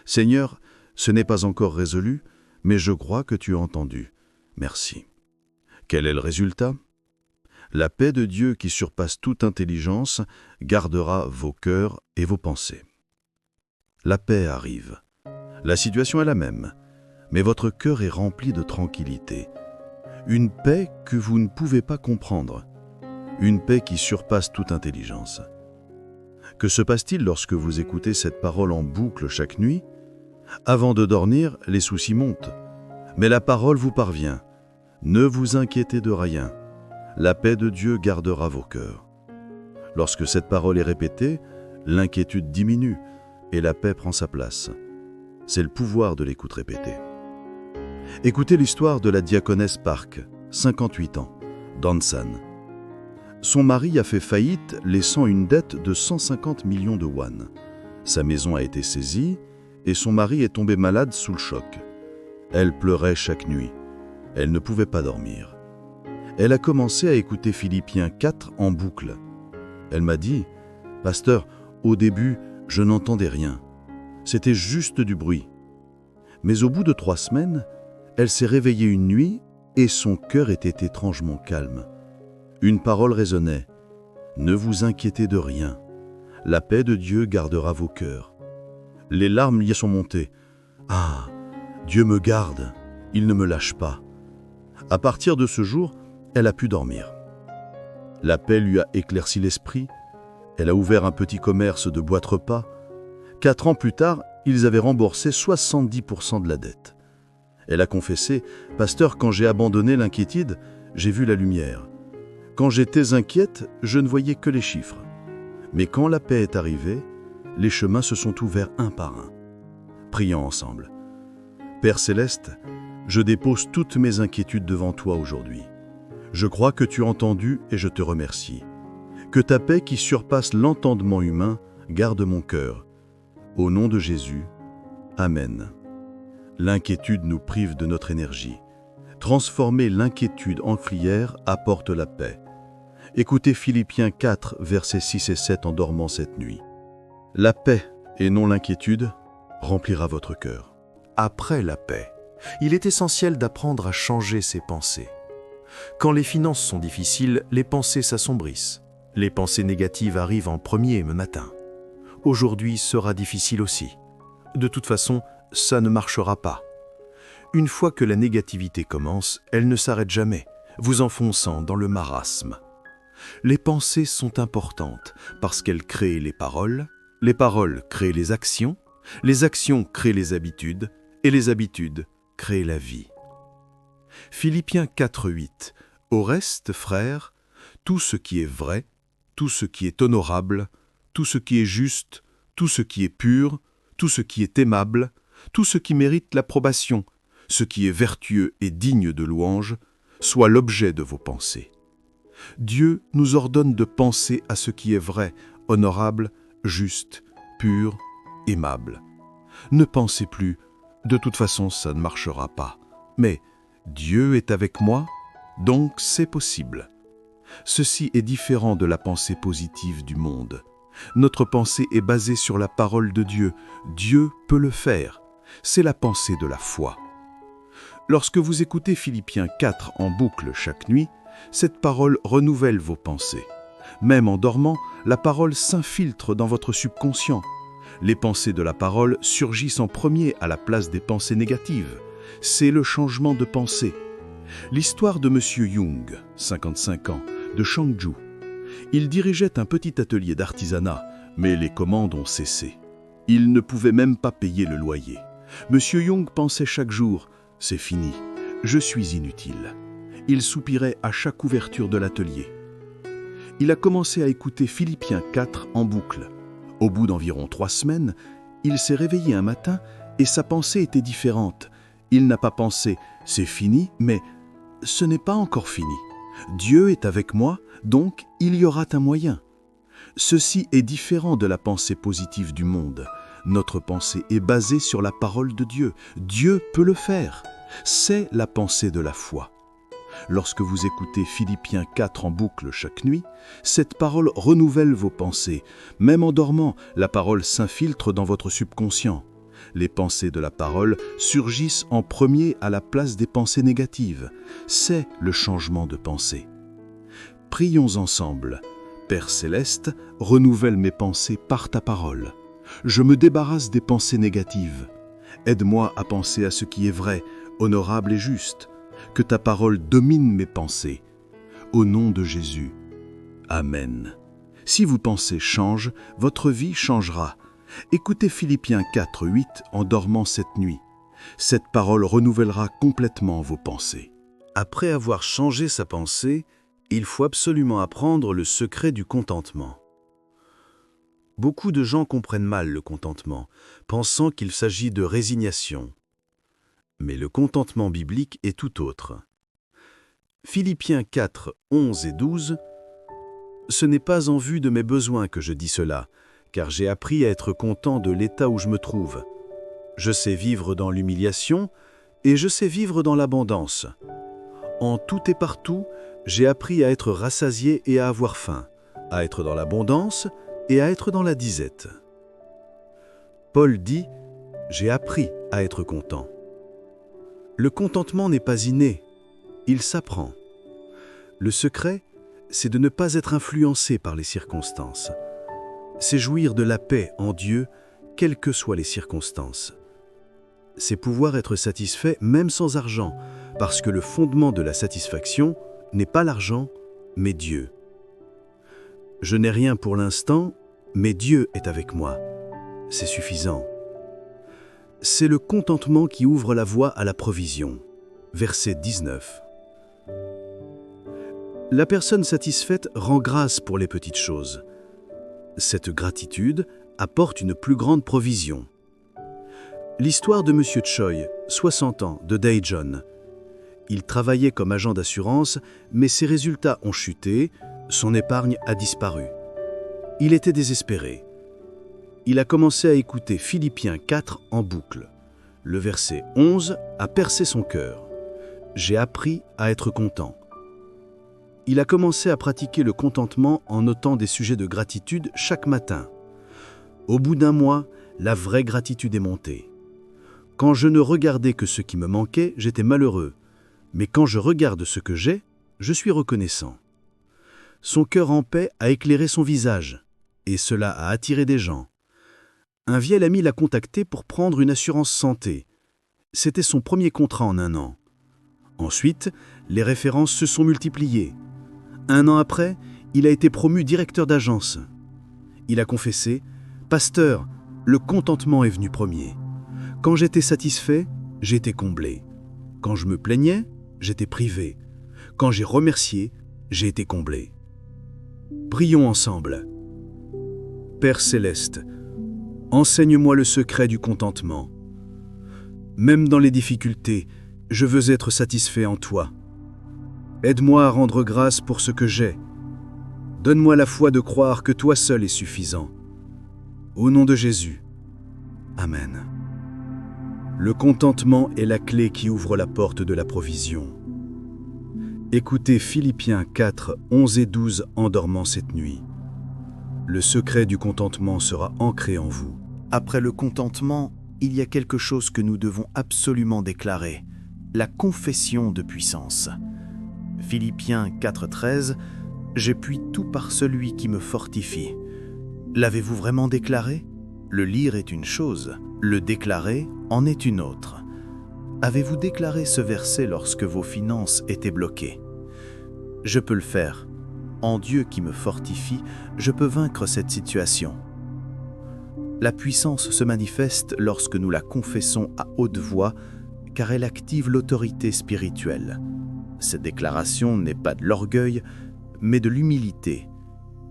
Speaker 3: Seigneur, ce n'est pas encore résolu, mais je crois que tu as entendu. Merci. Quel est le résultat? La paix de Dieu qui surpasse toute intelligence gardera vos cœurs et vos pensées. La paix arrive. La situation est la même, mais votre cœur est rempli de tranquillité. Une paix que vous ne pouvez pas comprendre. Une paix qui surpasse toute intelligence. Que se passe-t-il lorsque vous écoutez cette parole en boucle chaque nuit? Avant de dormir, les soucis montent. Mais la parole vous parvient. Ne vous inquiétez de rien. La paix de Dieu gardera vos cœurs. Lorsque cette parole est répétée, l'inquiétude diminue et la paix prend sa place. C'est le pouvoir de l'écoute répétée. Écoutez l'histoire de la diaconesse Park, 58 ans, d'Ansan. Son mari a fait faillite, laissant une dette de 150 millions de won. Sa maison a été saisie et son mari est tombé malade sous le choc. Elle pleurait chaque nuit. Elle ne pouvait pas dormir. Elle a commencé à écouter Philippiens 4 en boucle. Elle m'a dit « Pasteur, au début, je n'entendais rien. C'était juste du bruit. » Mais au bout de 3 semaines, elle s'est réveillée une nuit et son cœur était étrangement calme. Une parole résonnait. « Ne vous inquiétez de rien. La paix de Dieu gardera vos cœurs. » Les larmes lui sont montées. « Ah, Dieu me garde, il ne me lâche pas. » À partir de ce jour, elle a pu dormir. La paix lui a éclairci l'esprit. Elle a ouvert un petit commerce de boîtes repas. 4 ans plus tard, ils avaient remboursé 70% de la dette. Elle a confessé « Pasteur, quand j'ai abandonné l'inquiétude, j'ai vu la lumière. Quand j'étais inquiète, je ne voyais que les chiffres.
Speaker 4: Mais quand la paix est arrivée, les chemins se sont ouverts un par un. Prions ensemble. Père Céleste, je dépose toutes mes inquiétudes devant toi aujourd'hui. Je crois que tu as entendu et je te remercie. Que ta paix qui surpasse l'entendement humain garde mon cœur. Au nom de Jésus, Amen. L'inquiétude nous prive de notre énergie. Transformer l'inquiétude en prière apporte la paix. Écoutez Philippiens 4, versets 6 et 7 en dormant cette nuit. La paix, et non l'inquiétude, remplira votre cœur.
Speaker 3: Après la paix, il est essentiel d'apprendre à changer ses pensées. Quand les finances sont difficiles, les pensées s'assombrissent. Les pensées négatives arrivent en premier le matin. Aujourd'hui sera difficile aussi. De toute façon, ça ne marchera pas. Une fois que la négativité commence, elle ne s'arrête jamais, vous enfonçant dans le marasme. Les pensées sont importantes parce qu'elles créent les paroles créent les actions créent les habitudes, et les habitudes créent la vie. Philippiens 4:8. Au reste, frères, tout ce qui est vrai, tout ce qui est honorable, tout ce qui est juste, tout ce qui est pur, tout ce qui est aimable, tout ce qui mérite l'approbation, ce qui est vertueux et digne de louange, soit l'objet de vos pensées. Dieu nous ordonne de penser à ce qui est vrai, honorable, juste, pur, aimable. Ne pensez plus, de toute façon ça ne marchera pas. Mais Dieu est avec moi, donc c'est possible. Ceci est différent de la pensée positive du monde. Notre pensée est basée sur la parole de Dieu. Dieu peut le faire. C'est la pensée de la foi. Lorsque vous écoutez Philippiens 4 en boucle chaque nuit, cette parole renouvelle vos pensées. Même en dormant, la parole s'infiltre dans votre subconscient. Les pensées de la parole surgissent en premier à la place des pensées négatives. C'est le changement de pensée. L'histoire de M. Jung, 55 ans, de Changju. Il dirigeait un petit atelier d'artisanat, mais les commandes ont cessé. Il ne pouvait même pas payer le loyer. M. Jung pensait chaque jour « C'est fini, je suis inutile ». Il soupirait à chaque ouverture de l'atelier. Il a commencé à écouter Philippiens 4 en boucle. Au bout d'environ 3 semaines, il s'est réveillé un matin et sa pensée était différente. Il n'a pas pensé « c'est fini », mais « ce n'est pas encore fini. Dieu est avec moi, donc il y aura un moyen ». Ceci est différent de la pensée positive du monde. Notre pensée est basée sur la parole de Dieu. Dieu peut le faire. C'est la pensée de la foi. Lorsque vous écoutez Philippiens 4 en boucle chaque nuit, cette parole renouvelle vos pensées. Même en dormant, la parole s'infiltre dans votre subconscient. Les pensées de la parole surgissent en premier à la place des pensées négatives. C'est le changement de pensée. Prions ensemble. Père Céleste, renouvelle mes pensées par ta parole. Je me débarrasse des pensées négatives. Aide-moi à penser à ce qui est vrai, honorable et juste. Que ta parole domine mes pensées. Au nom de Jésus. Amen. Si vos pensées changent, votre vie changera. Écoutez Philippiens 4:8 en dormant cette nuit. Cette parole renouvellera complètement vos pensées. Après avoir changé sa pensée, il faut absolument apprendre le secret du contentement. Beaucoup de gens comprennent mal le contentement, pensant qu'il s'agit de résignation. Mais le contentement biblique est tout autre. Philippiens 4, 11 et 12 « Ce n'est pas en vue de mes besoins que je dis cela, car j'ai appris à être content de l'état où je me trouve. Je sais vivre dans l'humiliation et je sais vivre dans l'abondance. En tout et partout, j'ai appris à être rassasié et à avoir faim, à être dans l'abondance et à être dans la disette. » Paul dit « J'ai appris à être content ». Le contentement n'est pas inné, il s'apprend. Le secret, c'est de ne pas être influencé par les circonstances. C'est jouir de la paix en Dieu, quelles que soient les circonstances. C'est pouvoir être satisfait même sans argent, parce que le fondement de la satisfaction n'est pas l'argent, mais Dieu. Je n'ai rien pour l'instant, mais Dieu est avec moi. C'est suffisant. C'est le contentement qui ouvre la voie à la provision. Verset 19. La personne satisfaite rend grâce pour les petites choses.
Speaker 4: Cette gratitude apporte une plus grande provision. L'histoire de M. Choi, 60 ans, de Daejeon. Il travaillait comme agent d'assurance, mais ses résultats ont chuté, son épargne a disparu. Il était désespéré. Il a commencé à écouter Philippiens 4 en boucle. Le verset 11 a percé son cœur. J'ai appris à être content. Il a commencé à pratiquer le contentement en notant des sujets de gratitude chaque matin. Au bout d'un mois, la vraie gratitude est montée. Quand je ne regardais que ce qui me manquait, j'étais malheureux. Mais quand je regarde ce que j'ai, je suis reconnaissant. Son cœur en paix a éclairé son visage, et cela a attiré des gens. Un vieil ami l'a contacté pour prendre une assurance santé. C'était son premier contrat en 1 an. Ensuite, les références se sont multipliées. 1 an après, il a été promu directeur d'agence. Il a confessé « Pasteur, le contentement est venu premier. Quand j'étais satisfait, j'étais comblé. Quand je me plaignais, j'étais privé. Quand j'ai remercié, j'ai été comblé. » Prions ensemble. Père céleste, enseigne-moi le secret du contentement. Même dans les difficultés, je veux être satisfait en toi. Aide-moi à rendre grâce pour ce que j'ai. Donne-moi la foi de croire que toi seul es suffisant. Au nom de Jésus. Amen. Le contentement est la clé qui ouvre la porte de la provision. Écoutez Philippiens 4, 11 et 12 en dormant cette nuit. Le secret du contentement sera ancré en vous.
Speaker 1: Après le contentement, il y a quelque chose que nous devons absolument déclarer, la confession de puissance. Philippiens 4, 13, « Je puis tout par celui qui me fortifie ». L'avez-vous vraiment déclaré? Le lire est une chose, le déclarer en est une autre. Avez-vous déclaré ce verset lorsque vos finances étaient bloquées? Je peux le faire. En Dieu qui me fortifie, je peux vaincre cette situation. La puissance se manifeste lorsque nous la confessons à haute voix, car elle active l'autorité spirituelle. Cette déclaration n'est pas de l'orgueil, mais de l'humilité.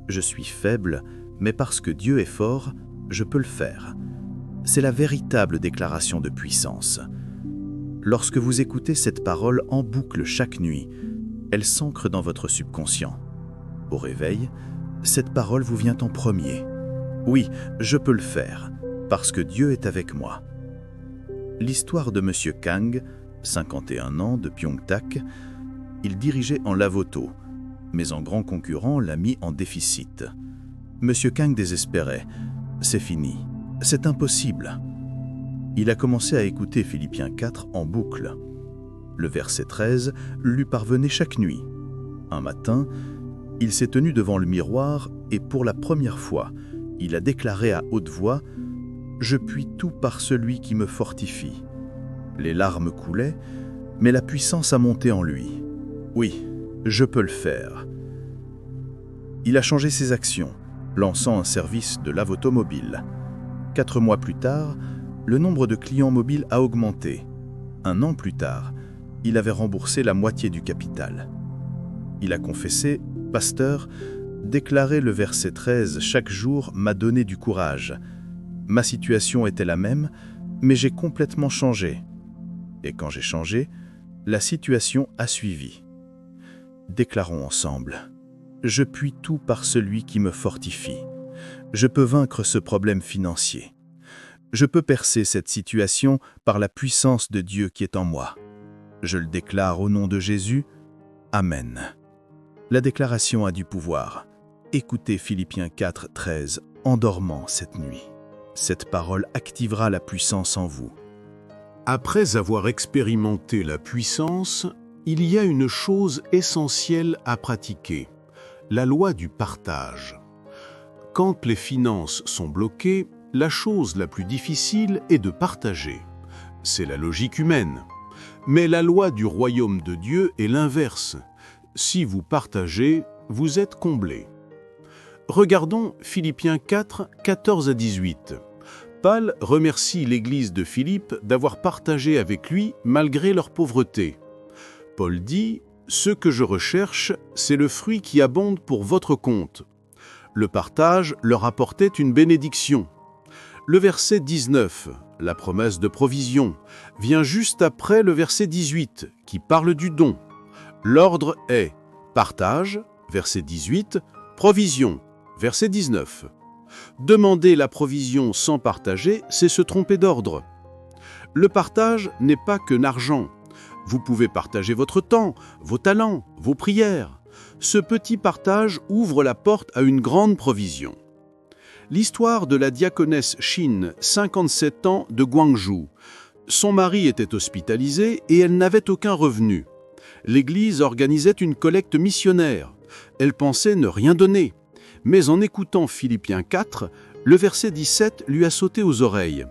Speaker 1: Je suis faible, mais parce que Dieu est fort, je peux le faire. C'est la véritable déclaration de puissance. Lorsque vous écoutez cette parole en boucle chaque nuit, elle s'ancre dans votre subconscient. Au réveil, cette parole vous vient en premier. Oui, je peux le faire, parce que Dieu est avec moi. L'histoire de M. Kang, 51 ans, de Pyeongtaek, il dirigeait en lave-auto, mais un grand concurrent l'a mis en déficit. M. Kang désespérait. C'est fini, c'est impossible. Il a commencé à écouter Philippiens 4 en boucle. Le verset 13 lui parvenait chaque nuit. Un matin, il s'est tenu devant le miroir et pour la première fois, il a déclaré à haute voix « Je puis tout par celui qui me fortifie ». Les larmes coulaient, mais la puissance a monté en lui. Oui, je peux le faire. Il a changé ses actions, lançant un service de lave automobile. 4 mois plus tard, le nombre de clients mobiles a augmenté. 1 an plus tard, il avait remboursé la moitié du capital. Il a confessé « Pasteur, déclarer le verset 13 chaque jour m'a donné du courage. Ma situation était la même, mais j'ai complètement changé. Et quand j'ai changé, la situation a suivi. » Déclarons ensemble. Je puis tout par celui qui me fortifie. Je peux vaincre ce problème financier. Je peux percer cette situation par la puissance de Dieu qui est en moi. Je le déclare au nom de Jésus. Amen. La déclaration a du pouvoir. Écoutez Philippiens 4, 13 en dormant cette nuit. Cette parole activera la puissance en vous.
Speaker 2: Après avoir expérimenté la puissance, il y a une chose essentielle à pratiquer, la loi du partage. Quand les finances sont bloquées, la chose la plus difficile est de partager. C'est la logique humaine. Mais la loi du royaume de Dieu est l'inverse. Si vous partagez, vous êtes comblé. Regardons Philippiens 4, 14 à 18. Paul remercie l'église de Philippe d'avoir partagé avec lui malgré leur pauvreté. Paul dit « Ce que je recherche, c'est le fruit qui abonde pour votre compte.
Speaker 1: Le partage leur apportait une bénédiction. Le verset 19, la promesse de provision, vient juste après le verset 18, qui parle du don. L'ordre est partage, verset 18, provision, verset 19. Demander la provision sans partager, c'est se tromper d'ordre. Le partage n'est pas que l'argent. Vous pouvez partager votre temps, vos talents, vos prières. Ce petit partage ouvre la porte à une grande provision. L'histoire de la diaconesse Shin, 57 ans, de Gwangju. Son mari était hospitalisé et elle n'avait aucun revenu. L'Église organisait une collecte missionnaire. Elle pensait ne rien donner. Mais en écoutant Philippiens 4, le verset 17 lui a sauté aux oreilles.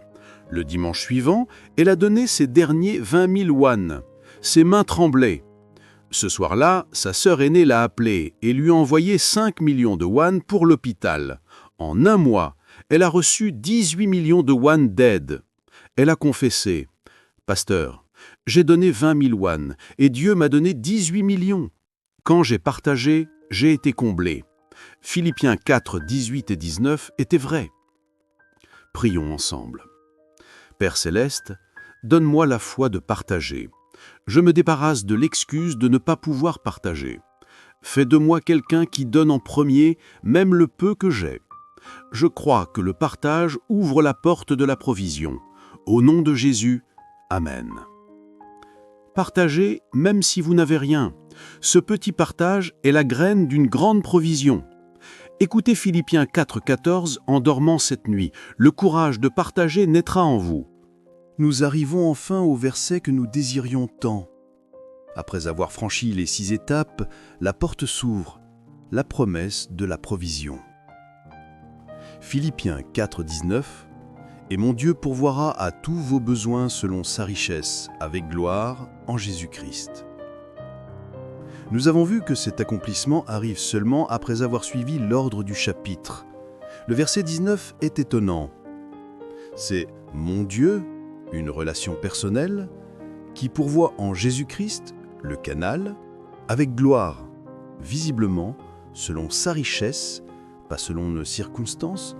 Speaker 1: Le dimanche suivant, elle a donné ses derniers 20 000 won. Ses mains tremblaient. Ce soir-là, sa sœur aînée l'a appelée et lui a envoyé 5 millions de won pour l'hôpital. En un mois, elle a reçu 18 millions de won d'aide. Elle a confessé « Pasteur, j'ai donné 20 000 won et Dieu m'a donné 18 millions. Quand j'ai partagé, j'ai été comblé. » Philippiens 4, 18 et 19 étaient vrais. Prions ensemble. Père Céleste, donne-moi la foi de partager. Je me débarrasse de l'excuse de ne pas pouvoir partager. Fais de moi quelqu'un qui donne en premier, même le peu que j'ai. Je crois que le partage ouvre la porte de la provision. Au nom de Jésus, Amen. Partagez même si vous n'avez rien. Ce petit partage est la graine d'une grande provision. Écoutez Philippiens 4,14 en dormant cette nuit. Le courage de partager naîtra en vous.
Speaker 4: Nous arrivons enfin au verset que nous désirions tant. Après avoir franchi les 6 étapes, la porte s'ouvre, la promesse de la provision. Philippiens 4,19 « Et mon Dieu pourvoira à tous vos besoins selon sa richesse, avec gloire, en Jésus-Christ. » Nous avons vu que cet accomplissement arrive seulement après avoir suivi l'ordre du chapitre. Le verset 19 est étonnant. C'est « Mon Dieu », une relation personnelle, qui pourvoit en Jésus-Christ, le canal, avec gloire, visiblement, selon sa richesse, pas selon nos circonstances,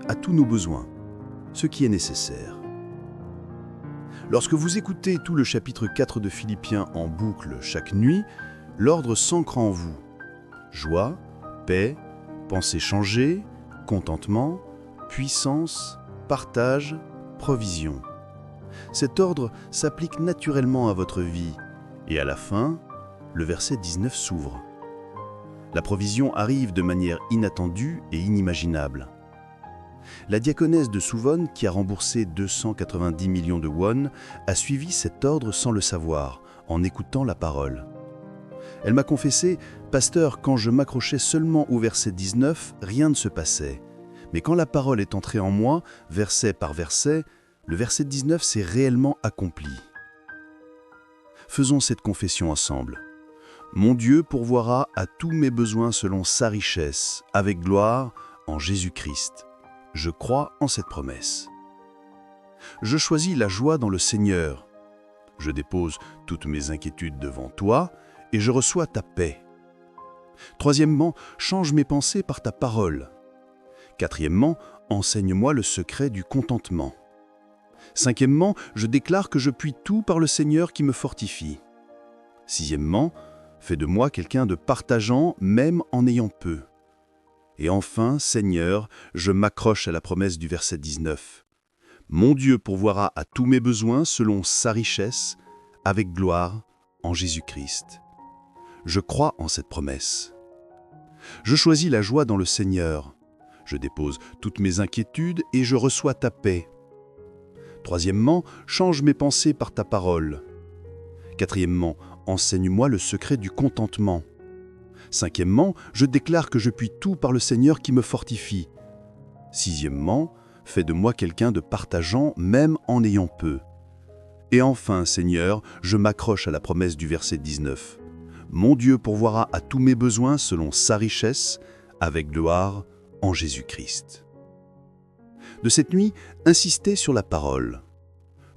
Speaker 4: à tous nos besoins, ce qui est nécessaire. Lorsque vous écoutez tout le chapitre 4 de Philippiens en boucle chaque nuit, l'ordre s'ancre en vous. Joie, paix, pensée changée, contentement, puissance, partage, provision. Cet ordre s'applique naturellement à votre vie, et à la fin, le verset 19 s'ouvre. La provision arrive de manière inattendue et inimaginable. La diaconesse de Suwon, qui a remboursé 290 millions de won, a suivi cet ordre sans le savoir, en écoutant la parole. Elle m'a confessé « Pasteur, quand je m'accrochais seulement au verset 19, rien ne se passait. Mais quand la parole est entrée en moi, verset par verset, le verset 19 s'est réellement accompli. » Faisons cette confession ensemble. Mon Dieu pourvoira à tous mes besoins selon sa richesse, avec gloire, en Jésus-Christ. Je crois en cette promesse. Je choisis la joie dans le Seigneur. Je dépose toutes mes inquiétudes devant toi et je reçois ta paix. Troisièmement, change mes pensées par ta parole. Quatrièmement, enseigne-moi le secret du contentement. Cinquièmement, je déclare que je puis tout par le Seigneur qui me fortifie. Sixièmement, fais de moi quelqu'un de partageant même en ayant peu. Et enfin, Seigneur, je m'accroche à la promesse du verset 19. Mon Dieu pourvoira à tous mes besoins selon sa richesse, avec gloire, en Jésus-Christ. Je crois en cette promesse. Je choisis la joie dans le Seigneur. Je dépose toutes mes inquiétudes et je reçois ta paix. Troisièmement, change mes pensées par ta parole. Quatrièmement, enseigne-moi le secret du contentement. Cinquièmement, je déclare que je puis tout par le Seigneur qui me fortifie. Sixièmement, fais de moi quelqu'un de partageant même en ayant peu. Et enfin, Seigneur, je m'accroche à la promesse du verset 19. Mon Dieu pourvoira à tous mes besoins selon sa richesse, avec gloire, en Jésus-Christ. De cette nuit, insistez sur la parole.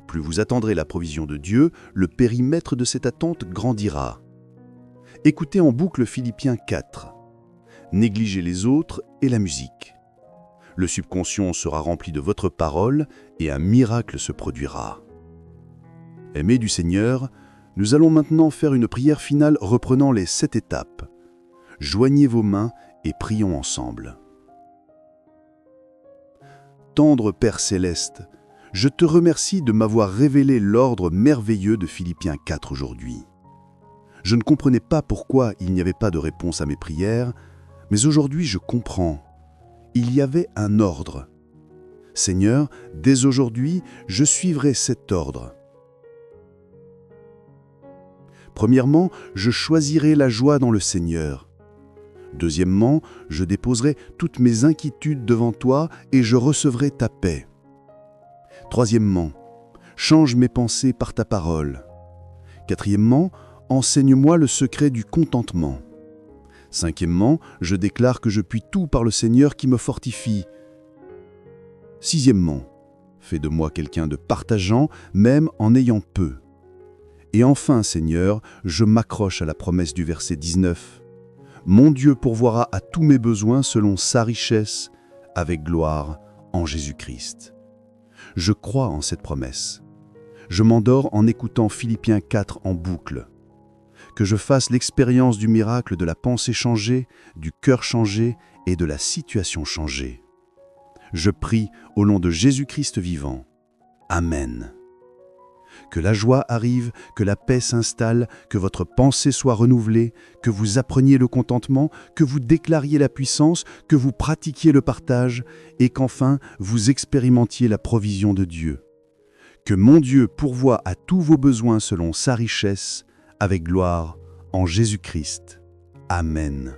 Speaker 4: Plus vous attendrez la provision de Dieu, le périmètre de cette attente grandira. Écoutez en boucle Philippiens 4.
Speaker 2: négligez les autres et la musique. Le subconscient sera rempli de votre parole et un miracle se produira. Aimés du Seigneur, nous allons maintenant faire une prière finale reprenant les 7 étapes. Joignez vos mains et prions ensemble. Tendre Père Céleste, je te remercie de m'avoir révélé l'ordre merveilleux de Philippiens 4 aujourd'hui. Je ne comprenais pas pourquoi il n'y avait pas de réponse à mes prières, mais aujourd'hui je comprends. Il y avait un ordre. Seigneur, dès aujourd'hui, je suivrai cet ordre. Premièrement, je choisirai la joie dans le Seigneur. Deuxièmement, je déposerai toutes mes inquiétudes devant toi et je recevrai ta paix. Troisièmement, change mes pensées par ta parole. Quatrièmement, enseigne-moi le secret du contentement. Cinquièmement, je déclare que je puis tout par le Seigneur qui me fortifie. Sixièmement, fais de moi quelqu'un de partageant, même en ayant peu. Et enfin, Seigneur, je m'accroche à la promesse du verset 19. Mon Dieu pourvoira à tous mes besoins selon sa richesse, avec gloire en Jésus-Christ. Je crois en cette promesse. Je m'endors en écoutant Philippiens 4 en boucle. Que je fasse l'expérience du miracle de la pensée changée, du cœur changé et de la situation changée. Je prie au nom de Jésus-Christ vivant. Amen. Que la joie arrive, que la paix s'installe, que votre pensée soit renouvelée, que vous appreniez le contentement, que vous déclariez la puissance, que vous pratiquiez le partage et qu'enfin vous expérimentiez la provision de Dieu. Que mon Dieu pourvoie à tous vos besoins selon sa richesse, avec gloire en Jésus-Christ. Amen.